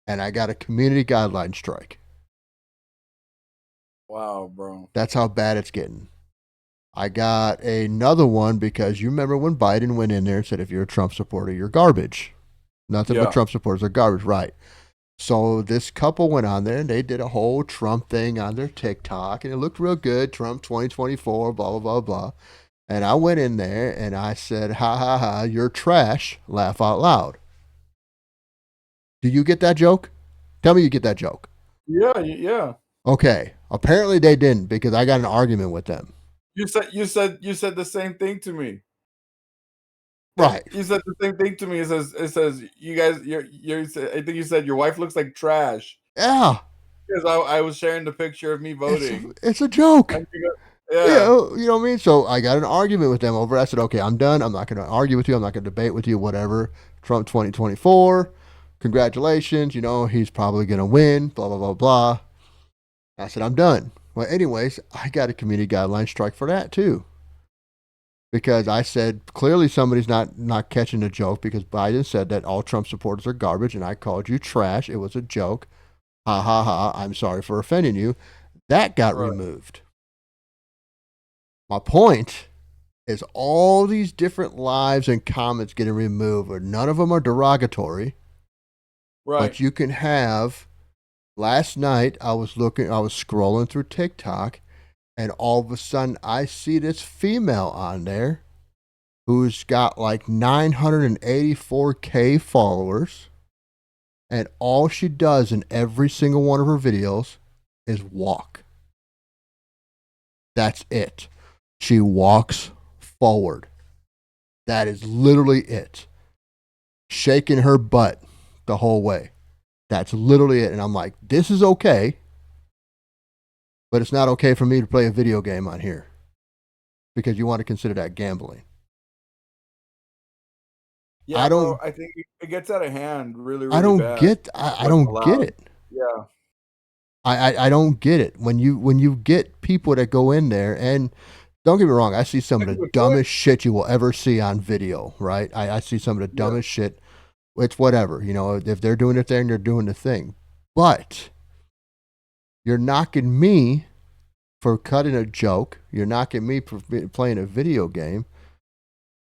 and I got a community guideline strike. Wow, bro. That's how bad it's getting. I got another one because you remember when Biden went in there and said, if you're a Trump supporter, you're garbage. Nothing but Trump supporters are garbage, right? So this couple went on there and they did a whole Trump thing on their TikTok, and it looked real good. Trump 2024, blah, blah, blah, blah. And I went in there and I said, ha, ha, ha, you're trash. Laugh out loud. Do you get that joke? Tell me you get that joke. Yeah. Okay. Apparently they didn't because I got an argument with them. You said the same thing to me. Right. You said the same thing to me. It says you guys I think you said your wife looks like trash. Yeah. Because I was sharing the picture of me voting. It's a joke. Yeah. You know what I mean? So I got an argument with them over. I said, okay, I'm done. I'm not going to argue with you. I'm not going to debate with you, whatever. Trump 2024. Congratulations. He's probably going to win, blah, blah, blah, blah. I said, I'm done. Well, anyways, I got a community guideline strike for that too. Because I said, clearly somebody's not catching the joke because Biden said that all Trump supporters are garbage and I called you trash. It was a joke. Ha, ha, ha. I'm sorry for offending you. That got removed. My point is all these different lives and comments getting removed, where none of them are derogatory. Right. But you can have. Last night I was scrolling through TikTok, and all of a sudden I see this female on there who's got like 984K followers, and all she does in every single one of her videos is walk. That's it. She walks forward. That is literally it. Shaking her butt the whole way. That's literally it. And I'm like, this is okay, but it's not okay for me to play a video game on here because you want to consider that gambling. Yeah, I think it gets out of hand really, really I don't bad. I don't get it. Yeah. I don't get it. When you get people that go in there, and don't get me wrong, I see some of the dumbest shit you will ever see on video, right? I see some of the dumbest shit it's whatever, you know, if they're doing their thing, they're doing the thing. But you're knocking me for cutting a joke. You're knocking me for playing a video game.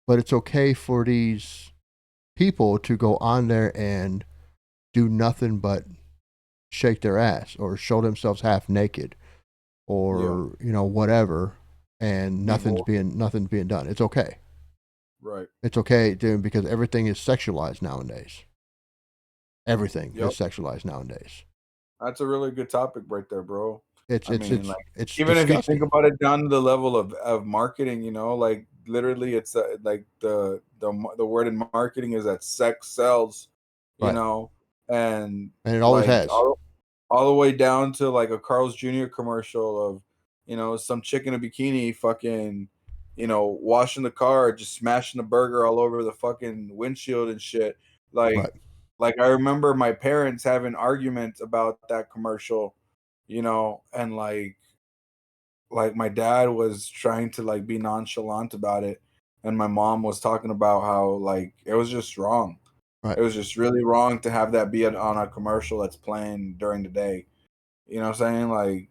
But it's okay for these people to go on there and do nothing but shake their ass or show themselves half naked or you know whatever, and nothing's being done. It's okay. Right. It's okay, dude, because everything is sexualized nowadays. Everything is sexualized nowadays. That's a really good topic right there, bro. It's like even disgusting. if you think about it down to the level of marketing, you know, like literally, it's like the word in marketing is that sex sells, you Right. know, and it always like has. all the way down to like a Carl's Jr. commercial of, you know, some chick in a bikini fucking, you know, washing the car, just smashing the burger all over the fucking windshield and shit. Like, Right. like I remember my parents having arguments about that commercial, you know, and like my dad was trying to like be nonchalant about it, and my mom was talking about how like it was just wrong. Right. It was just really wrong to have that be on a commercial that's playing during the day. You know what I'm saying?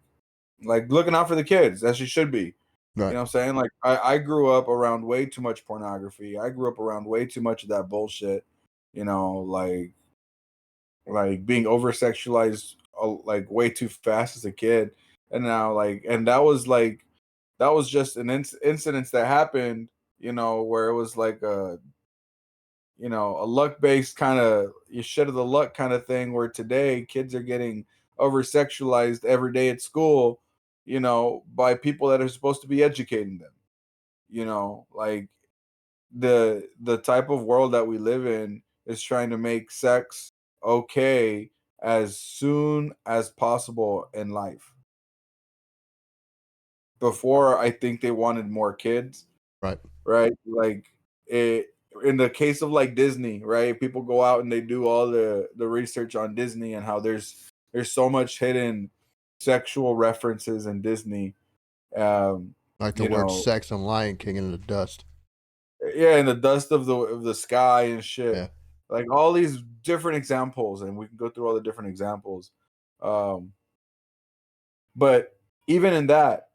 Like looking out for the kids, as you should be. Right. You know what I'm saying? Like I grew up around way too much pornography. I grew up around way too much of that bullshit. You know, like being over sexualized like way too fast as a kid. And now and that was just an incident that happened, you know, where it was like a, you know, a luck based kind of you shit of the luck kind of thing, where today kids are getting over sexualized every day at school, you know, by people that are supposed to be educating them. You know, like the type of world that we live in is trying to make sex okay as soon as possible in life. Before, I think they wanted more kids, Right. right? Like it in the case of like Disney, right? People go out and they do all the research on Disney and how there's so much hidden sexual references in Disney. Like the You word know, sex and Lion King in the dust. yeah, in the dust of the sky and shit. Yeah. Like all these different examples, and we can go through all the different examples. Um, but even in that,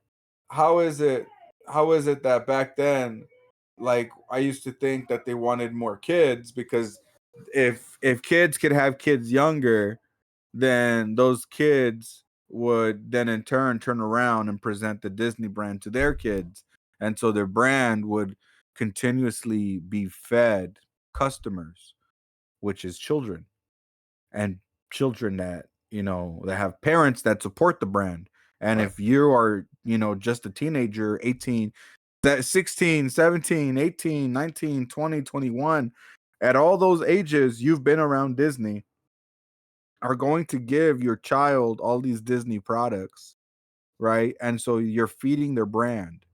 how is it that back then, like I used to think that they wanted more kids because if kids could have kids younger, then those kids would then in turn around and present the Disney brand to their kids. And so their brand would continuously be fed customers, which is children, and children that, you know, that have parents that support the brand. And Right. if you are, you know, just a teenager, 18, that 16, 17, 18, 19, 20, 21, at all those ages, you've been around Disney, are going to give your child all these Disney products, right? And so you're feeding their brand.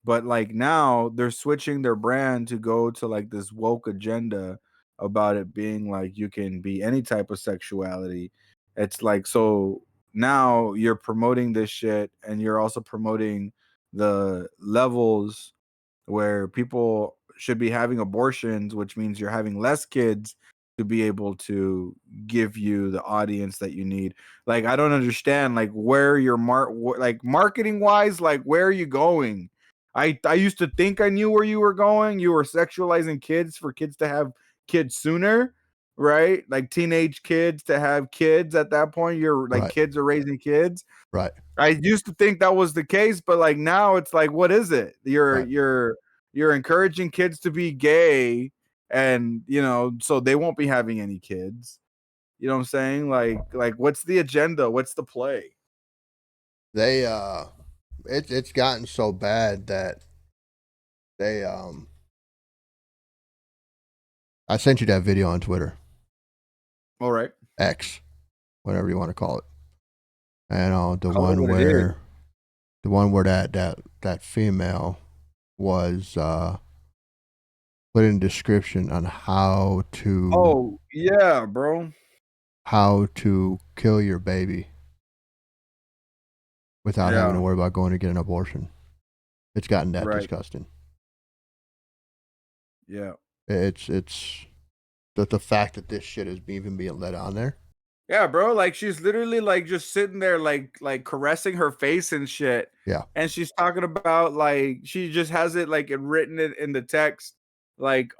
But like now they're switching their brand to go to like this woke agenda about it being like you can be any type of sexuality. It's like, so now you're promoting this shit and you're also promoting the levels where people should be having abortions, which means you're having less kids to be able to give you the audience that you need. Like, I don't understand, like, where your like marketing wise, like, where are you going? I used to think I knew where you were going. You were sexualizing kids for kids to have kids sooner, right? Like teenage kids to have kids at that point. You're like, Right. kids are raising kids. Right. I used to think that was the case, but like now it's like, what is it? Right. You're encouraging kids to be gay, and you know, so they won't be having any kids. You know what I'm saying? Like what's the agenda? What's the play? They it's gotten so bad that they I sent you that video on Twitter. All right. X, whatever you want to call it. And Call it what it is. the one where that female was put in description on Oh yeah, bro. how to kill your baby without having to Yeah. worry about going to get an abortion. It's gotten that Right. disgusting. Yeah. It's the fact that this shit is even being let on there. Yeah, bro. Like she's literally like just sitting there, like caressing her face and shit. Yeah. And she's talking about like she just has it like written it in the text, like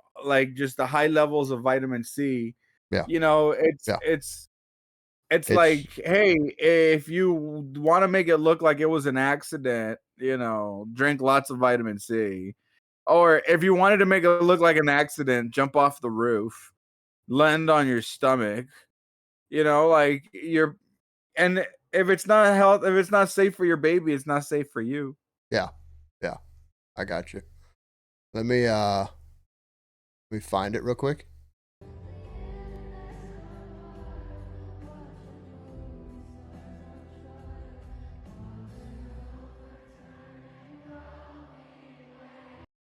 just the high levels of vitamin C. Yeah. You know, Yeah. it's like, hey, if you want to make it look like it was an accident, you know, drink lots of vitamin C. Or if you wanted to make it look like an accident, jump off the roof, land on your stomach. You know, like and if it's not if it's not safe for your baby, it's not safe for you. Yeah. Yeah. I got you. Let me find it real quick.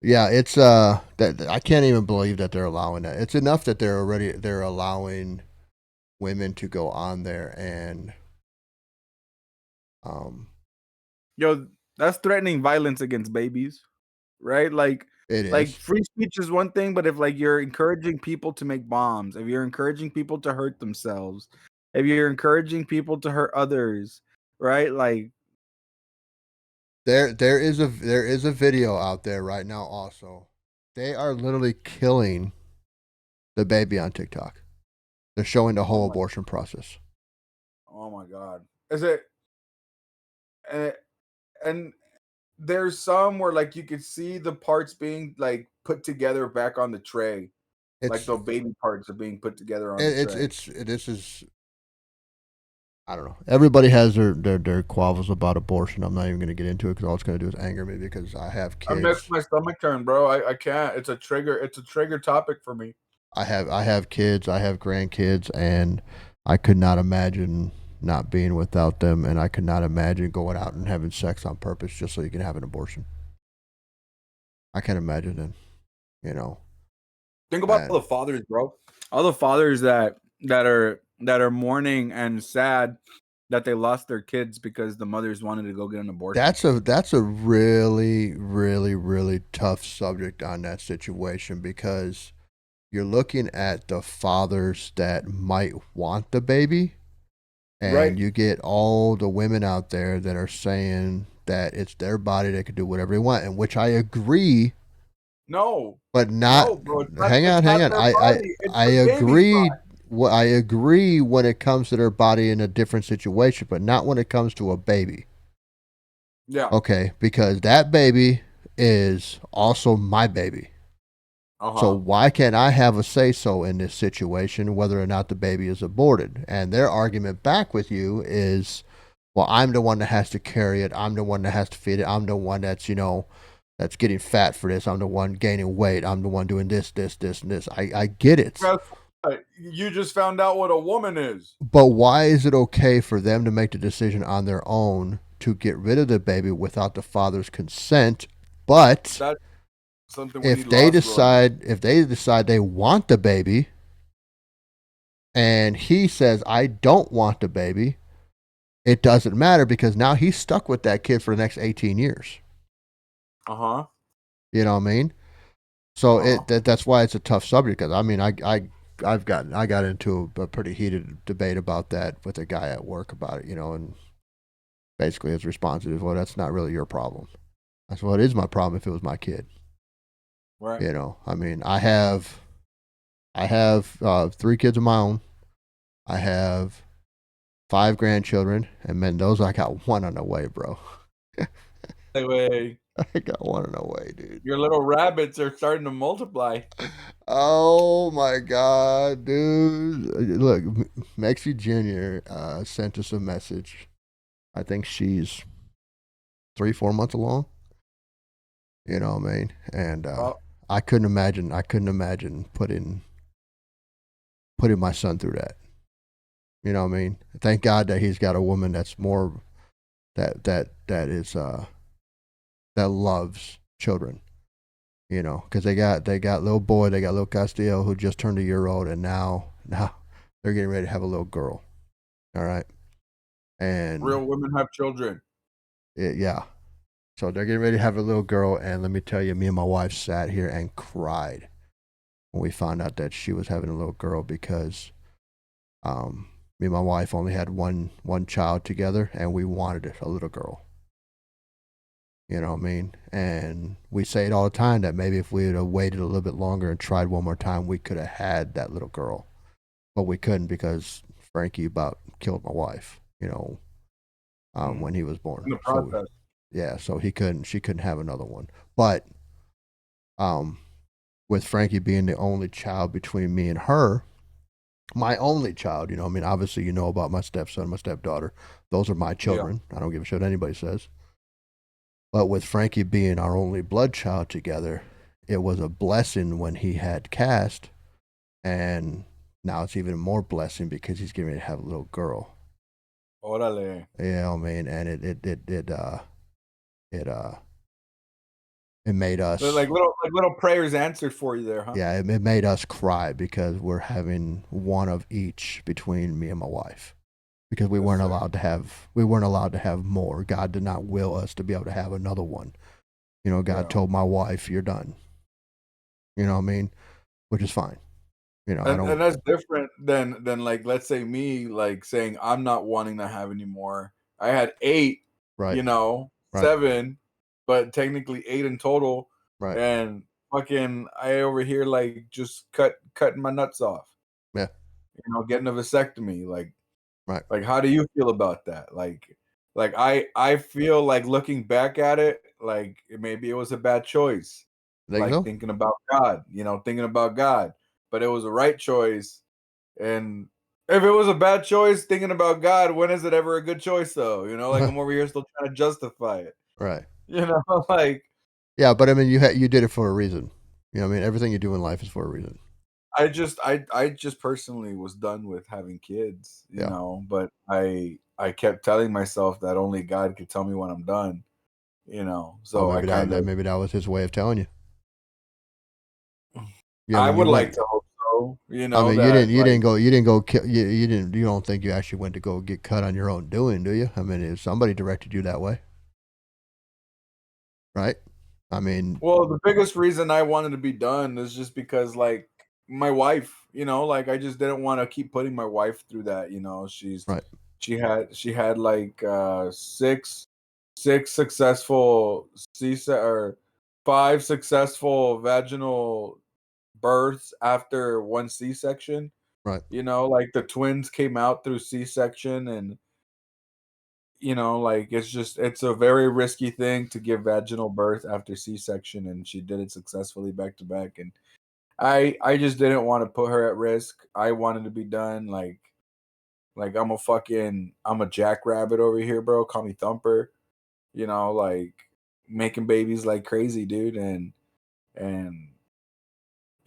Yeah, it's that I can't even believe that they're allowing that. It's enough that they're allowing women to go on there and Yo, that's threatening violence against babies, right? it Like is. free speech is one thing, but if like you're encouraging people to make bombs, if you're encouraging people to hurt themselves, if you're encouraging people to hurt others, right? Like There is a video out there right now also. They are literally killing the baby on TikTok. They're showing the whole abortion process. oh my god. Is it and, and there's some where like you could see the parts being like put together back on the tray. Like It's the baby parts are being put together on the tray. this is I don't know. Everybody has their quabbles about abortion. I'm not even going to get into it because all it's going to do is anger me because I have I makes kids. my stomach turn, bro. I can't. It's a trigger topic for me. I have kids. I have grandkids, and I could not imagine not being without them, and I could not imagine going out and having sex on purpose just so you can have an abortion. I can't imagine it. You know. Think about all the fathers, bro. All the fathers that are mourning and sad that they lost their kids because the mothers wanted to go get an abortion. That's a really, really, really tough subject on that situation because you're looking at the fathers that might want the baby, and Right. you get all the women out there that are saying that it's their body, they can do whatever they want, and which I agree. No. But not. No, bro. Hang on. Their body. It's I the baby's agree. body. Well, I agree when it comes to their body in a different situation, but not when it comes to a baby. Yeah. Okay, because that baby is also my baby. So why can't I have a say so in this situation, whether or not the baby is aborted? And their argument back with you is, well, I'm the one that has to carry it. I'm the one that has to feed it. I'm the one that's, that's getting fat for this. I'm the one gaining weight. I'm the one doing this, and this. I get it. You just found out what a woman is. But why is it okay for them to make the decision on their own to get rid of the baby without the father's consent? But That's something if they decide they want the baby, and he says I don't want the baby, it doesn't matter because now he's stuck with that kid for the next 18 years. You know what I mean? So that's why it's a tough subject. Because I mean, I got into a pretty heated debate about that with a guy at work about it, and basically his response is, well, that's not really your problem. I said, well, it is my problem if it was my kid. Right. I mean, I have 3 kids of my own. I have 5 grandchildren, and man, those I got 1 on the way, bro. Anyway, I got 1 on the way, dude. your little rabbits are starting to multiply. Oh my god, dude! Look, Mexi Jr. Sent us a message. I think she's 3-4 months along. You know what I mean? And I couldn't imagine putting my son through that. You know what I mean? Thank God that he's got a woman that's more that loves children. Because they got little boy, they got little Castillo who just turned a year old, and now they're getting ready to have a little girl. All right, and real women have children. Yeah. So they're getting ready to have a little girl, and let me tell you, me and my wife sat here and cried when we found out that she was having a little girl, because me and my wife only had one child together, and we wanted a little girl. You know what I mean? And we say it all the time that maybe if we had waited a little bit longer and tried one more time, we could have had that little girl. But we couldn't because Frankie about killed my wife, when he was born. In the process. So she couldn't have another one. But with Frankie being the only child between me and her, my only child, obviously you know about my stepson, my stepdaughter. Those are my children. Yeah. I don't give a shit what anybody says. But with Frankie being our only blood child together, it was a blessing when he had Cast, and now it's even more blessing because he's getting ready to have a little girl. Órale. Yeah, I mean, and it made us like little prayers answered for you there, huh? Yeah, it made us cry because we're having one of each between me and my wife. Because we weren't allowed to have more. God did not will us to be able to have another one. God told my wife, "You're done." You know what I mean? Which is fine. And that's different than like, let's say me like saying I'm not wanting to have any more. I had 8, right. 7, but technically 8 in total. Right. And fucking I over here like just cutting my nuts off. Yeah. Getting a vasectomy. Like, right. Like, how do you feel about that? Like I feel like looking back at it, like maybe it was a bad choice. Thinking about God, thinking about God. But it was a right choice. And if it was a bad choice, thinking about God, when is it ever a good choice though? Like I'm over here still trying to justify it. Right. Like. Yeah, but I mean, you did it for a reason. I mean, everything you do in life is for a reason. I just personally was done with having kids, but I kept telling myself that only God could tell me when I'm done, So maybe that was his way of telling you. I would like to hope so. I mean, you didn't go kill, you don't think you actually went to go get cut on your own doing, do you? I mean, if somebody directed you that way, right? I mean, well, the biggest reason I wanted to be done is just because, like, my wife, like I just didn't want to keep putting my wife through that. She's right. She had like 6 successful or 5 successful vaginal births after 1 C-section. Right. Like the twins came out through C-section, and like it's a very risky thing to give vaginal birth after C-section, and she did it successfully back to back, and I just didn't want to put her at risk. I wanted to be done. Like I'm a jackrabbit over here, bro. Call me Thumper. Like making babies like crazy, dude. And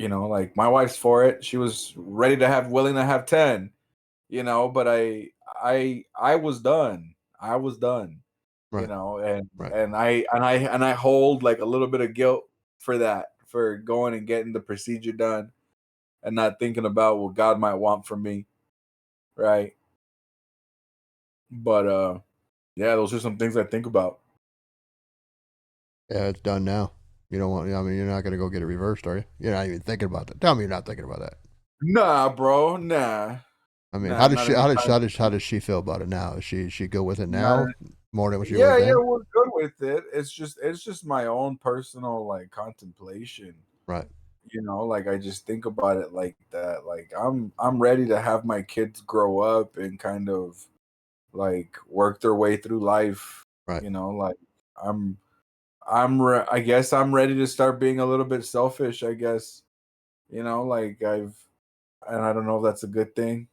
like my wife's for it. She was willing to have 10, but I was done. I was done. Right. And I hold like a little bit of guilt for that, for going and getting the procedure done and not thinking about what God might want from me. Right. But yeah, those are some things I think about. Yeah, it's done now. You don't want. I mean, you're not gonna go get it reversed, are you? You're not even thinking about that. Tell me you're not thinking about that. Nah, bro. Nah. I mean, how does she feel about it now? Is she good with it now? More than what she was then? Yeah, we're good with it. It's just my own personal like contemplation. Right. Like I just think about it like that. Like I'm ready to have my kids grow up and kind of like work their way through life. Right. Like I guess I'm ready to start being a little bit selfish, I guess. Like and I don't know if that's a good thing.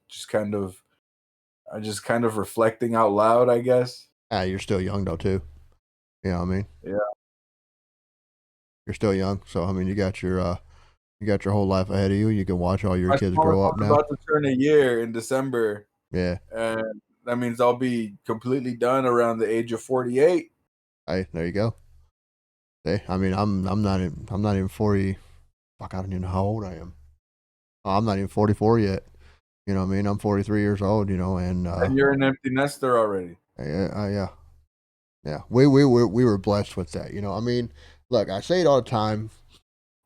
I'm just kind of reflecting out loud, I guess. You're still young though too. You know what I mean? Yeah. You're still young, so I mean, you got your whole life ahead of you. You can watch all your kids grow up now. I'm about to turn a year in December. Yeah. And that means I'll be completely done around the age of 48. Hey, there you go. Hey, I mean, I'm not even 40. Fuck, I don't even know how old I am. I'm not even 44 yet. You know what I mean? I'm 43 years old. And you're an empty nester already. Yeah. We were blessed with that. I mean, look, I say it all the time.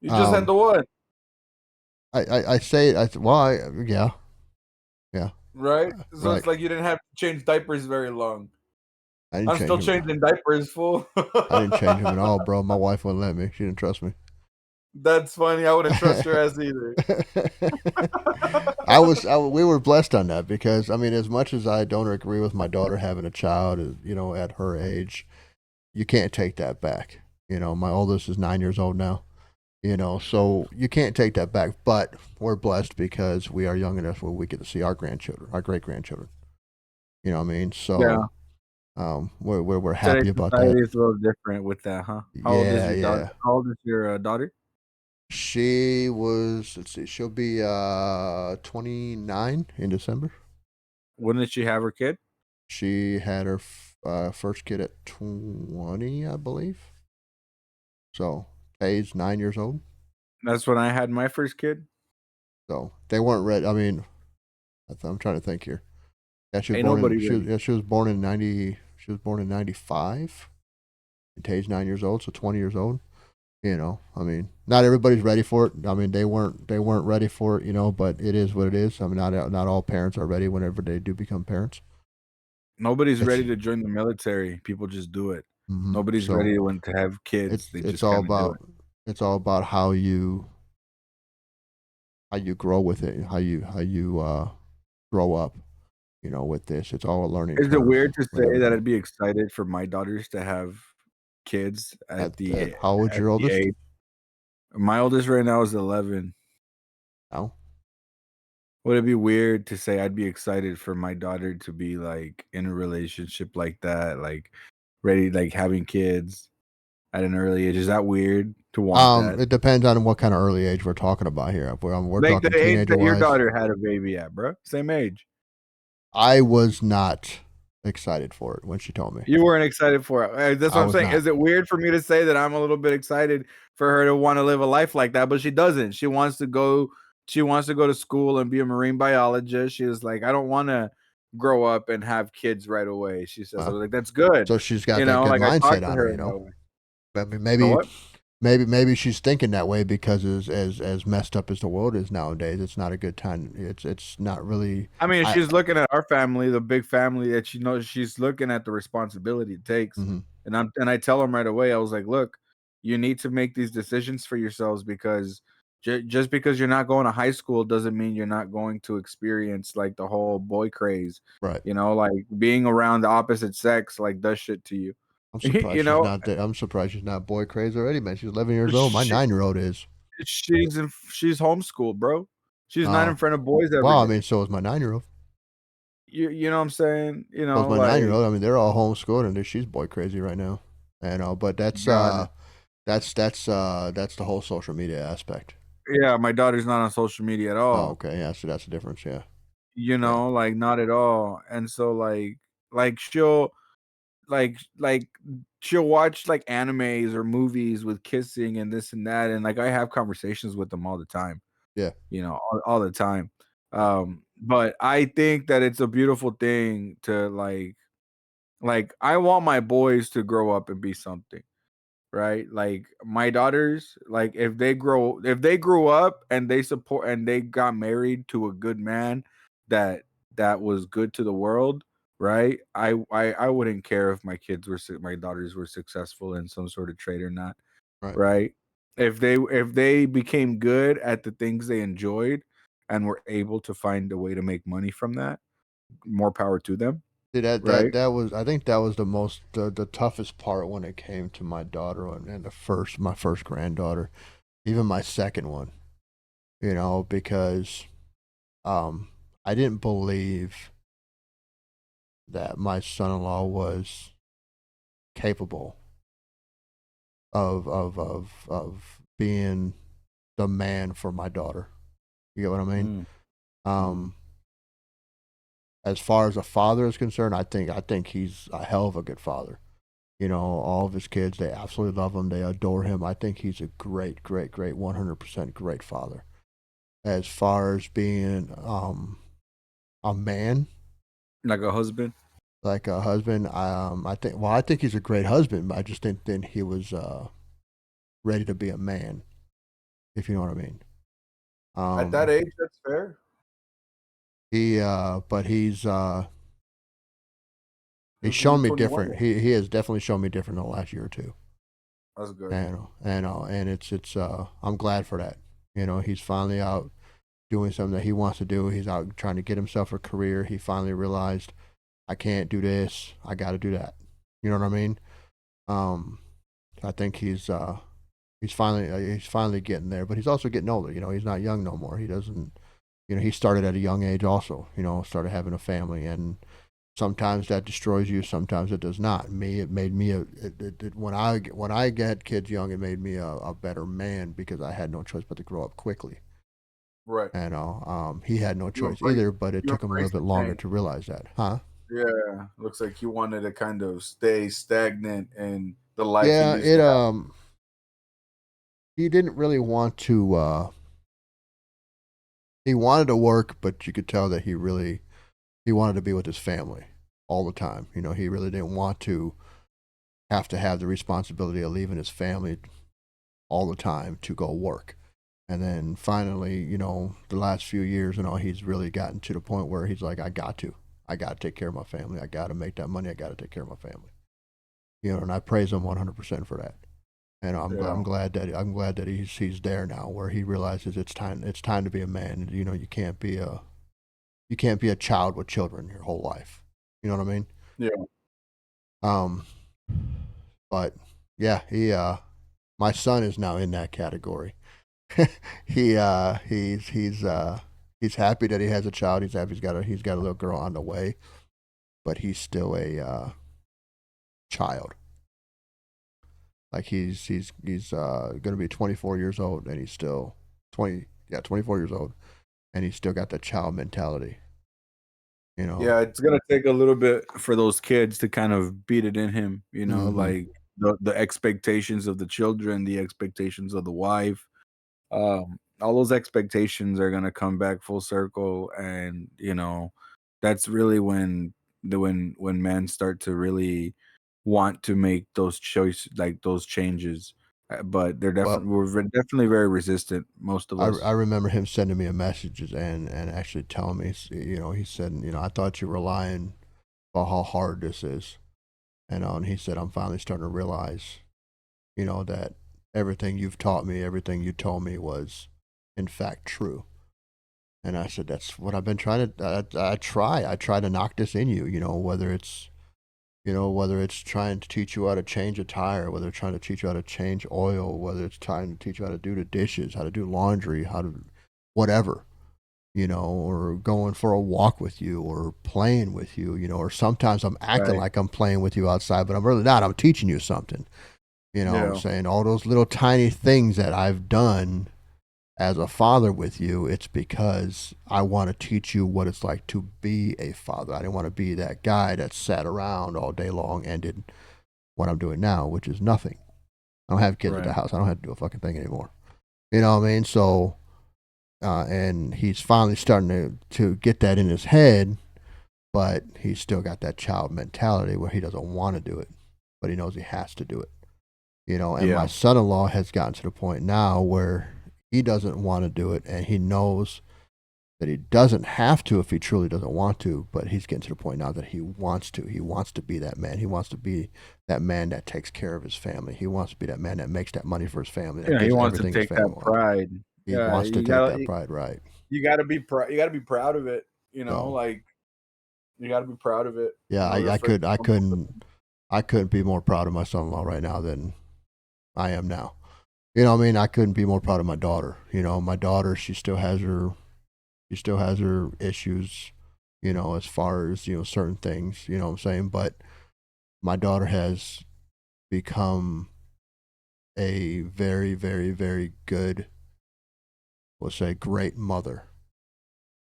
You just had the one. I say it. Yeah, yeah, Right? So right. it's like you didn't have to change diapers very long. I didn't I'm change still him. changing diapers, fool. I didn't change him at all, bro. My wife wouldn't let me. She didn't trust me. That's funny. I wouldn't trust your ass either. We were blessed on that because I mean, as much as I don't agree with my daughter having a child, at her age, you can't take that back. My oldest is 9 years old now. So you can't take that back. But we're blessed because we are young enough where we get to see our grandchildren, our great grandchildren. You know what I mean? Yeah. So, we're happy Today's about society that. is a little different with that, huh? How old is Yeah, your daughter? yeah. How old is your daughter? She was. Let's see. She'll be 29 in December. When did she have her kid? She had her first kid at 20, I believe. So Tay's 9 years old. That's when I had my first kid. So they weren't ready. I mean, I'm trying to think here. Yeah, she was Ain't born in. nobody ready. She was born in 90. She was born in 95. And Tay's 9 years old, so 20 years old. I mean, not everybody's ready for it. I mean, they weren't ready for it. But it is what it is. I mean, not all parents are ready whenever they do become parents. Nobody's It's ready to join the military. People just do it. Nobody's so ready when to have kids. They it's just all kind of do it. about how you grow with it, how you grow up. With this, it's all a learning Is it curve weird to with say that everything. I'd be excited for my daughters to have kids At how old's at your the oldest? age? My oldest right now is 11. No. Would it be weird to say I'd be excited for my daughter to be like in a relationship like that, like ready, like having kids at an early age? Is that weird to want that? It depends on what kind of early age we're talking about here. If we're Like talking the age teenager that your wise. daughter had a baby at, bro. Same age. I was not excited for it when she told me. You weren't excited for it. That's what I I'm was saying. not. Is it weird for me to say that I'm a little bit excited for her to want to live a life like that, but she doesn't. She wants to go. She wants to go to school and be a marine biologist. She was like, I don't want to grow up and have kids right away. She says, I Uh, was like, that's good. so she's got that good Like I mindset talked to on her her. in that way. I mean, So what? maybe she's thinking that way because as messed up as the world is nowadays, it's not a good time. It's not really. I mean, I. she's looking at our family, the big family that she knows. She's looking at the responsibility it takes, Mhm. and I tell them right away. I was like, look, you need to make these decisions for yourselves because just because you're not going to high school doesn't mean you're not going to experience like the whole boy craze. Right. Like being around the opposite sex like does shit to you. I'm you surprised she's know, not. I'm surprised she's not boy crazy already, man. She's 11 years old. My she 9-year-old is. she's homeschooled, bro. She's not in front of boys every Well, I day. mean, so is my 9-year-old. You know what I'm saying? So is my Like 9-year-old. I mean, they're all homeschooled, and she's boy crazy right now. But God. that's the whole social media aspect. Yeah, my daughter's not on social media at Oh, all. okay, yeah. So that's the difference. Yeah, yeah. Like not at all. And so like like she'll watch like animes or movies with kissing and this and that. And like I have conversations with them all the time, Yeah. all the time. But I think that it's a beautiful thing to like I want my boys to grow up and be something. Right? Like my daughters, like if they grew up and they support and they got married to a good man that was good to the world, right? I wouldn't care if my daughters were successful in some sort of trade or not, Right. right? If they became good at the things they enjoyed and were able to find a way to make money from that, more power to them, See, right? that was, I think that was the toughest part when it came to my daughter and my first granddaughter, even my second one. Because I didn't believe that my son-in-law was capable of being the man for my daughter. You get what I mean? Um, as far as a father is concerned, I think he's a hell of a good father. All of his kids, they absolutely love him. They adore him. I think he's a great, great, great, 100% great father. As far as being a man, Like a husband. like a husband, I think he's a great husband. But I just didn't think he was ready to be a man, if you know what I mean. At that age, that's fair. But he's He's shown me 21. different. He has definitely shown me different in the last year or two. That's good. And it's I'm glad for that. He's finally out doing something that he wants to do. He's out trying to get himself a career. He finally realized I can't do this. I got to do that. You know what I mean? I think he's finally getting there, but he's also getting older. He's not young no more. He doesn't. He started at a young age also. Started having a family, and sometimes that destroys you. Sometimes it does not. It made me when I got kids young, it made me a better man because I had no choice but to grow up quickly. Right. And he had no choice either, but it took him a little bit longer to realize that, huh? Yeah, looks like he wanted to kind of stay stagnant in the life. Yeah, he didn't really want to. He wanted to work, but you could tell that he wanted to be with his family all the time. He really didn't want to have the responsibility of leaving his family all the time to go work. And then finally, the last few years, he's really gotten to the point where he's like, I got to take care of my family. I got to make that money. I got to take care of my family. And I praise him 100% for that. And I'm glad that he's there now, where he realizes it's time to be a man. You can't be a child with children your whole life. You know what I mean? Yeah. But yeah, my son is now in that category. He's happy that he has a child. He's happy he's got a little girl on the way, but he's still a child. Like he's going to be 24 years old, and he's still 24 years old, and he's still got the child mentality. Yeah, it's gonna take a little bit for those kids to kind of beat it in him. Like the expectations of the children, the expectations of the wife. All those expectations are gonna come back full circle, and that's really when men start to really want to make those choices, like those changes. But we're definitely very resistant, most of us. I remember him sending me a message and actually telling me, he said, I thought you were lying about how hard this is. And he said, I'm finally starting to realize, that everything you've taught me, everything you told me was in fact true. And I said, that's what I've been trying to, I try to knock this in you, whether it's trying to teach you how to change a tire, whether it's trying to teach you how to change oil, whether it's trying to teach you how to do the dishes, how to do laundry, how to whatever, or going for a walk with you or playing with you, or sometimes I'm acting like I'm playing with you outside, but I'm really not. I'm teaching you something. What I'm saying? All those little tiny things that I've done as a father with you, it's because I want to teach you what it's like to be a father. I didn't want to be that guy that sat around all day long and did what I'm doing now, which is nothing. I don't have kids at the house. I don't have to do a fucking thing anymore. You know what I mean? So, and he's finally starting to get that in his head, but he's still got that child mentality where he doesn't want to do it, but he knows he has to do it. And my son-in-law has gotten to the point now where he doesn't want to do it, and he knows that he doesn't have to if he truly doesn't want to, but he's getting to the point now that he wants to. He wants to be that man. He wants to be that man that takes care of his family. He wants to be that man that makes that money for his family. He wants to take that pride. He wants to take that pride, right? You got to be proud. You got to be proud of it. Like you got to be proud of it. Yeah, I couldn't be more proud of my son-in-law right now than I am now. I couldn't be more proud of my daughter. My daughter, she still has her issues, as far as, certain things, what I'm saying? But my daughter has become a very, very, very good, we'll say, great mother.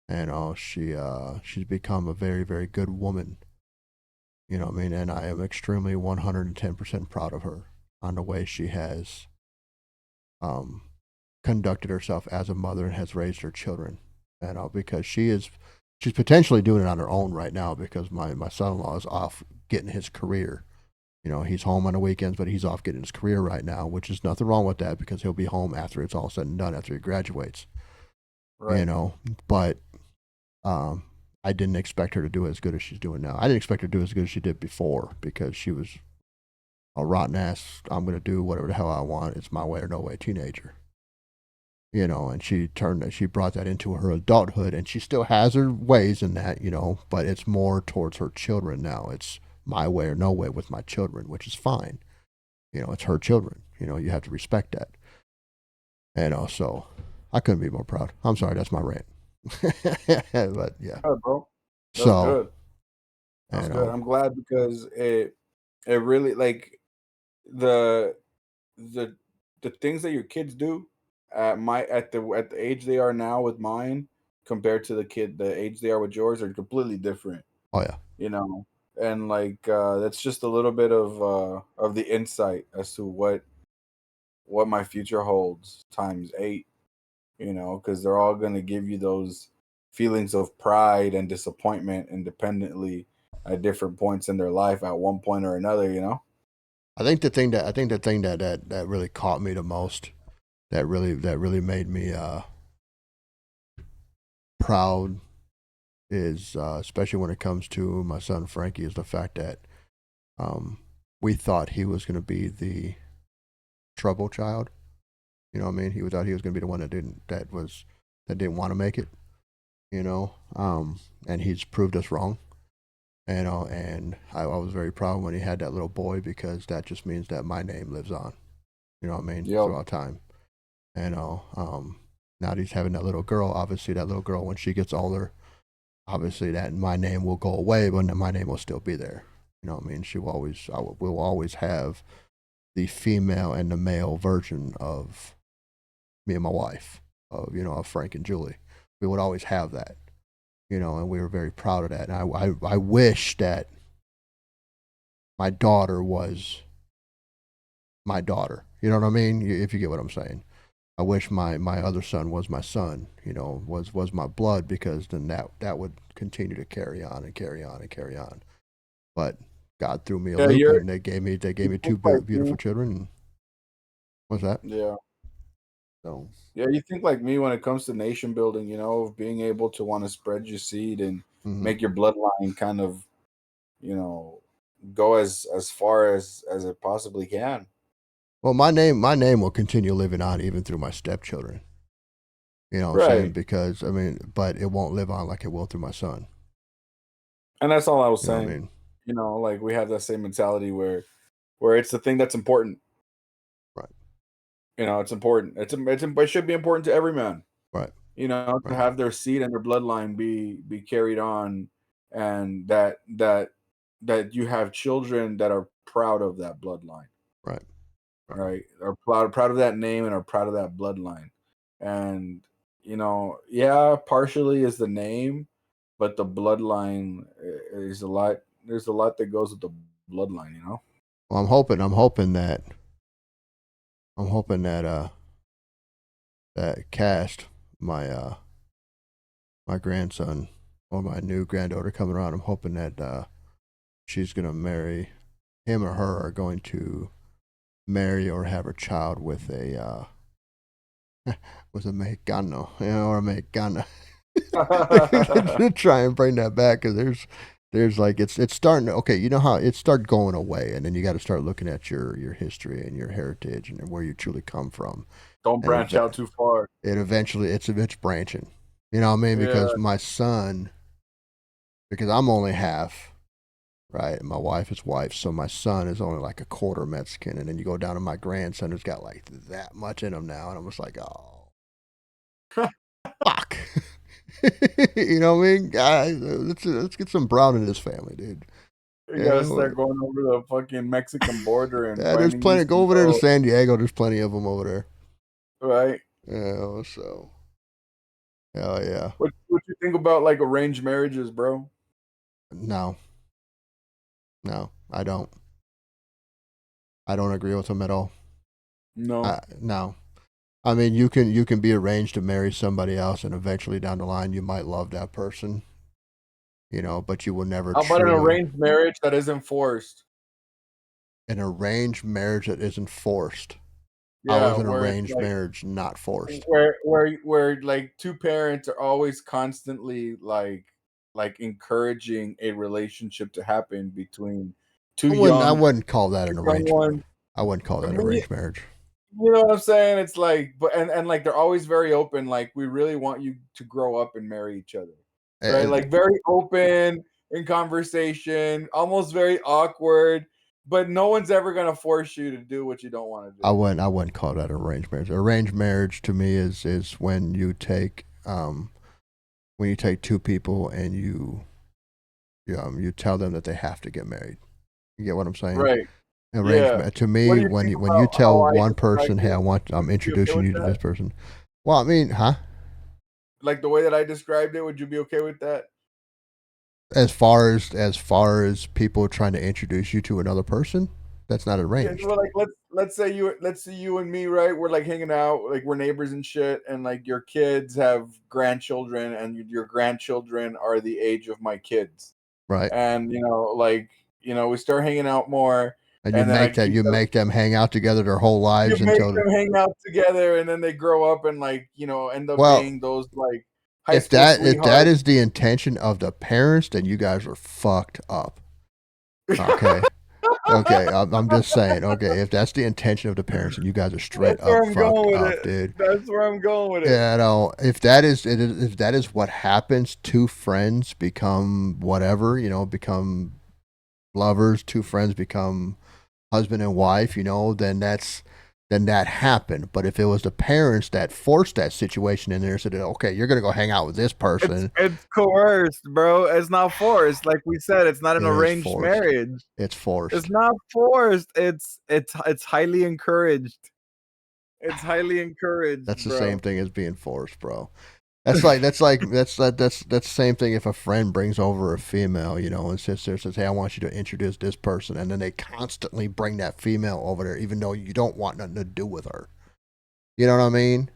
And she's become a very, very good woman. And I am extremely 110% proud of her on the way she has conducted herself as a mother and has raised her children. Because she's potentially doing it on her own right now, because my son-in-law is off getting his career. He's home on the weekends, but he's off getting his career right now, which is nothing wrong with that, because he'll be home after it's all said and done, after he graduates. you know. But I didn't expect her to do as good as she's doing now. I didn't expect her to do as good as she did before because she was a rotten ass. I'm gonna do whatever the hell I want. It's my way or no way teenager. You know, and she brought that into her adulthood, and she still has her ways in that, you know, but it's more towards her children now. It's my way or no way with my children, which is fine. You know, it's her children. You know, you have to respect that. And so I couldn't be more proud. I'm sorry, that's my rant. But yeah. Good, bro. That's So good. That's good. I'm glad because it really like the the the things that your kids do at the age they are now with mine compared to the age they are with yours are completely different. oh yeah. You know, and like that's just a little bit of the insight as to what my future holds times 8. You know, because they're all going to give you those feelings of pride and disappointment independently at different points in their life at one point or another, you know. I think the thing that really caught me the most, that really made me proud is especially when it comes to my son Frankie, is the fact that we thought he was going to be the trouble child. You know what I mean? He thought he was going to be the one that didn't want to make it. You know, and he's proved us wrong. You know, and I was very proud when he had that little boy because that just means that my name lives on. You know what I mean? Yep. Throughout time. You know, now that he's having that little girl, obviously that little girl, when she gets older, obviously that my name will go away, but my name will still be there. You know what I mean? We'll always have the female and the male version of me and my wife, of Frank and Julie. We would always have that, you know, and we were very proud of that. And I wish that my daughter was my daughter. You know what I mean? If you get what I'm saying. I wish my other son was my son, you know, was my blood, because then that would continue to carry on and carry on and carry on. But God threw me a loop, and they gave me two beautiful children. What's that? Yeah. So Yeah, you think like me when it comes to nation building, you know, of being able to want to spread your seed and make your bloodline kind of, you know, go as far as it possibly can. well, my name will continue living on even through my stepchildren. You know what I'm saying? Right. Because I mean, but it won't live on like it will through my son. And that's all I was You know what I saying. mean? You know, like we have that same mentality where it's the thing that's important. Right. You know, it's important. It should be important to every man. Right. You know, to Right. have their seed and their bloodline be carried on, and that you have children that are proud of that bloodline. Right. Right. Are proud of that name and are proud of that bloodline. And you know, yeah, partially is the name, but the bloodline is a lot. There's a lot that goes with the bloodline, you know. Well, I'm hoping that that Cast, my grandson, or my new granddaughter coming around, I'm hoping that she's gonna marry him, or her are going to marry or have a child with a with a Mexicano, you know, or a Mexicana. To try and bring that back, because there's like it's starting to, okay, you know how it started going away, and then you got to start looking at your history and your heritage and where you truly come from. Don't And branch out too far. it's branching, you know what I mean? Yeah. Because my son, because I'm only half, right, and my wife is white, so my son is only like a quarter Mexican, and then you go down to my grandson who's got like that much in him now, and I'm just like, oh fuck. You know what I mean? Guys, let's get some brown in this family, dude. You gotta start going over the fucking Mexican border and Yeah, there's finding plenty. these Go over there to people, San Diego. There's plenty of them over there. right? So hell yeah. What you think about like arranged marriages, bro? No, I don't. I don't agree with them at all. No. No. I mean, you can be arranged to marry somebody else, and eventually down the line, you might love that person, you know, but you will never How about an truly. arranged marriage that isn't forced? An arranged marriage that isn't forced. I was an where it's arranged like marriage, not forced. where like two parents are always constantly like encouraging a relationship to happen between two I young wouldn't call that two an young arranged. ones. I wouldn't call I that an mean, arranged marriage. you know what I'm saying? It's like, but and like they're always very open. Like we really want you to grow up and marry each other, right? And Like very open in conversation, almost very awkward. But no one's ever gonna force you to do what you don't want to do. I wouldn't call that arranged marriage. Arranged marriage to me is when you take two people and you tell them that they have to get married. You get what I'm saying? Right? Yeah. Arrangement to What me, do you think when you about tell how I one person, described hey, it? I'm Would you be okay introducing with you to that? this person. Well, I mean, huh? Like the way that I described it, would you be okay with that? As far as people trying to introduce you to another person, that's not Yeah, arranged. well, like let's say you and me, right? We're like hanging out, like we're neighbors and shit, and like your kids have grandchildren, and your grandchildren are the age of my kids, Right? and like we start hanging out more, And and then I keep you them. make them hang out together their whole You lives make until them hang out together, and then they grow up and like end up well, being those like high school if that sweethearts. is the intention of the parents, then you guys are fucked up. Okay. Okay, I'm just saying. Okay, if that's the intention of the parents, and you guys are straight That's where up I'm fucked going with up, it. dude. That's where I'm going with it. Yeah, no. If that is what happens, two friends become whatever, become lovers. Two friends become husband and wife. Then that happened. But if it was the parents that forced that situation in there, said, okay, you're gonna go hang out with this person, It's coerced, bro. It's not forced. Like we said, it's not an it is arranged forced. marriage. It's It's forced. not forced. It's highly encouraged. It's highly encouraged, That's the same bro. thing as being forced, bro. That's the same thing if a friend brings over a female, and sits there and says, "Hey, I want you to introduce this person," and then they constantly bring that female over there, even though you don't want nothing to do with her. You know what I mean?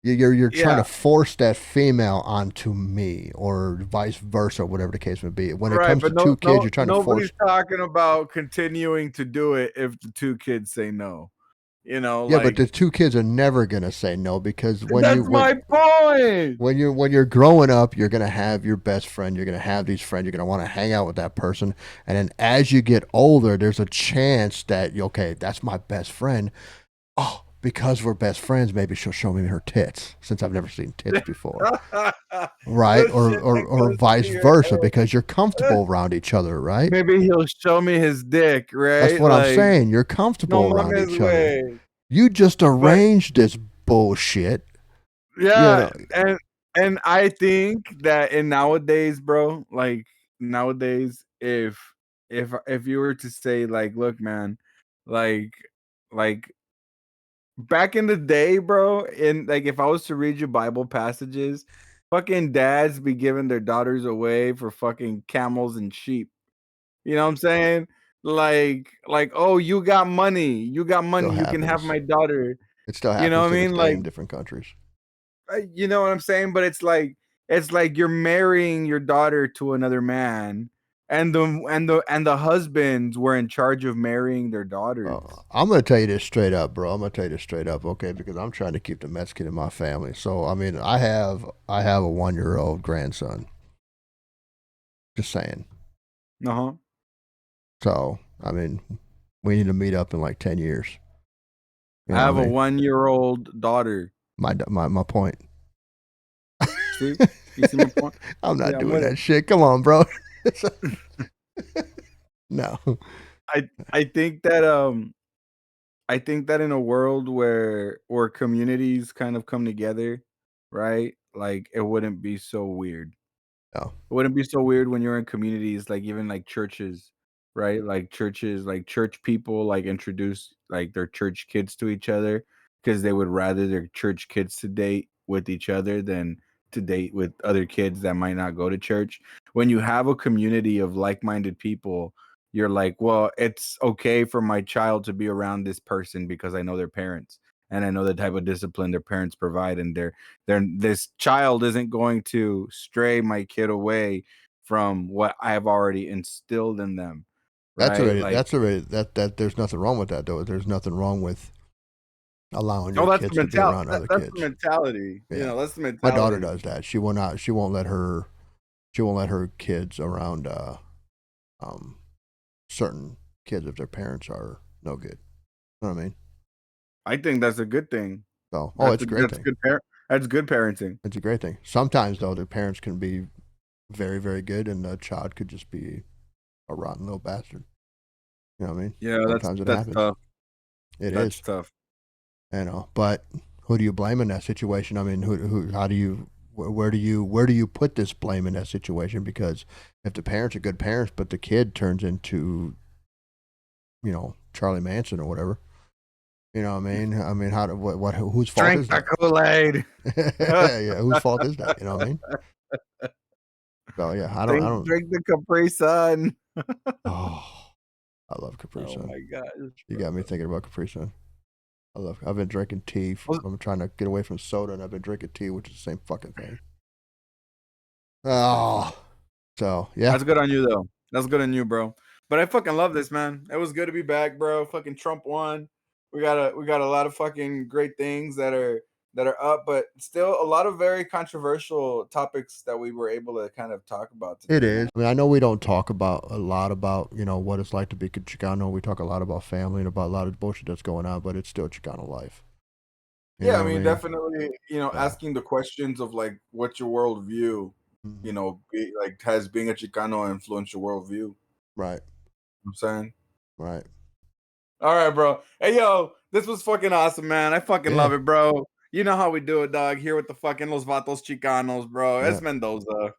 You're trying Yeah, to force that female onto me, or vice versa, whatever the case may be. When it right. comes to But two kids, you're trying to nobody's force. talking about continuing to do it if the two kids say no. Yeah, but Like the two kids are never gonna say no because that's my point. when you're growing up, you're gonna have your best friend. You're gonna have these friends. You're gonna want to hang out with that person. And then as you get older, there's a chance that okay, that's my best friend. Oh, because we're best friends, maybe she'll show me her tits since I've never seen tits before, right? The shit that Or goes vice through your versa head. because you're comfortable around each other, right? Maybe he'll show me his dick, That's right? what I'm Like saying. You're no comfortable around mames each other. way. You just But arranged this bullshit. You yeah, know, and I think that in nowadays, bro, like nowadays, if you were to say like, look, man, like like back in the day, bro, and like if I was to read you Bible passages, fucking dads be giving their daughters away for fucking camels and sheep. You know what I'm saying? Oh, you got still money, you can have happens. my daughter. It still You know happens what I to this mean? day Like in different countries. You know what I'm saying? But it's like you're marrying your daughter to another man, and the husbands were in charge of marrying their daughters. I'm gonna tell you this straight up, bro. I'm gonna tell you this straight up, okay? Because I'm trying to keep the Mexican in my family. So I mean, I have a 1 year old grandson. Just saying. Uh huh. So I mean, we need to meet up in like 10 years. You I know have what I a mean? 1-year-old daughter. My point. See, you see my point? I'm not Yeah, I'm doing with that it. shit. Come on, bro. No. I think that I think that in a world where communities kind of come together, right? Like it wouldn't be so weird. No. It wouldn't be so weird when you're in communities, like even like churches, right? Like churches, like church people, like introduce like their church kids to each other because they would rather their church kids to date with each other than to date with other kids that might not go to church. When you have a community of like-minded people, you're like, well, it's okay for my child to be around this person because I know their parents and I know the type of discipline their parents provide, and this child isn't going to stray my kid away from what I've already instilled in them, right? Like That's already that there's nothing wrong with that though. There's nothing wrong with allowing Oh, your that's kids the to be around other That's kids. the mentality. Yeah. You know, that's the mentality. My daughter does that. She won't let her kids around certain kids if their parents are no good. You know what I mean? I think that's a good thing. So, That's it's a great thing. That's good parenting. It's a great thing. Sometimes though, the parents can be very, very good, and the child could just be a rotten little bastard. You know what I mean? Yeah, Sometimes it that's happens. tough. That's tough. You know, but who do you blame in that situation? I mean, where do you put this blame in that situation? Because if the parents are good parents, but the kid turns into, Charlie Manson or whatever, you know what I mean? I mean, whose fault Drink is the that? Kool-Aid. Yeah, whose fault is that? You know what I mean? So yeah, I don't. Drink the Capri Sun. Oh, I love Capri Oh Sun. my gosh. You got me thinking about Capri Sun. I've been drinking tea. I'm trying to get away from soda, and I've been drinking tea, which is the same fucking thing. Oh, so yeah. That's good on you though. That's good on you, bro. But I fucking love this, man. It was good to be back, bro. Fucking Trump won. We got a lot of fucking great things that are up, but still a lot of very controversial topics that we were able to kind of talk about today. It is. I mean, I know we don't talk about a lot about, what it's like to be Chicano. We talk a lot about family and about a lot of bullshit that's going on, but it's still Chicano life. Yeah, I mean, definitely, asking the questions of like, what's your worldview? Mhm. Has being a Chicano influenced your worldview? Right. I'm saying. Right. All right, bro. Hey, yo, this was fucking awesome, man. I fucking love it, bro. You know how we do it, dog. Here with the fucking Los Vatos Chicanos, bro. Yeah. Es Mendoza.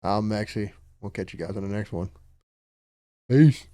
I'm Maxie. We'll catch you guys on the next one. Peace.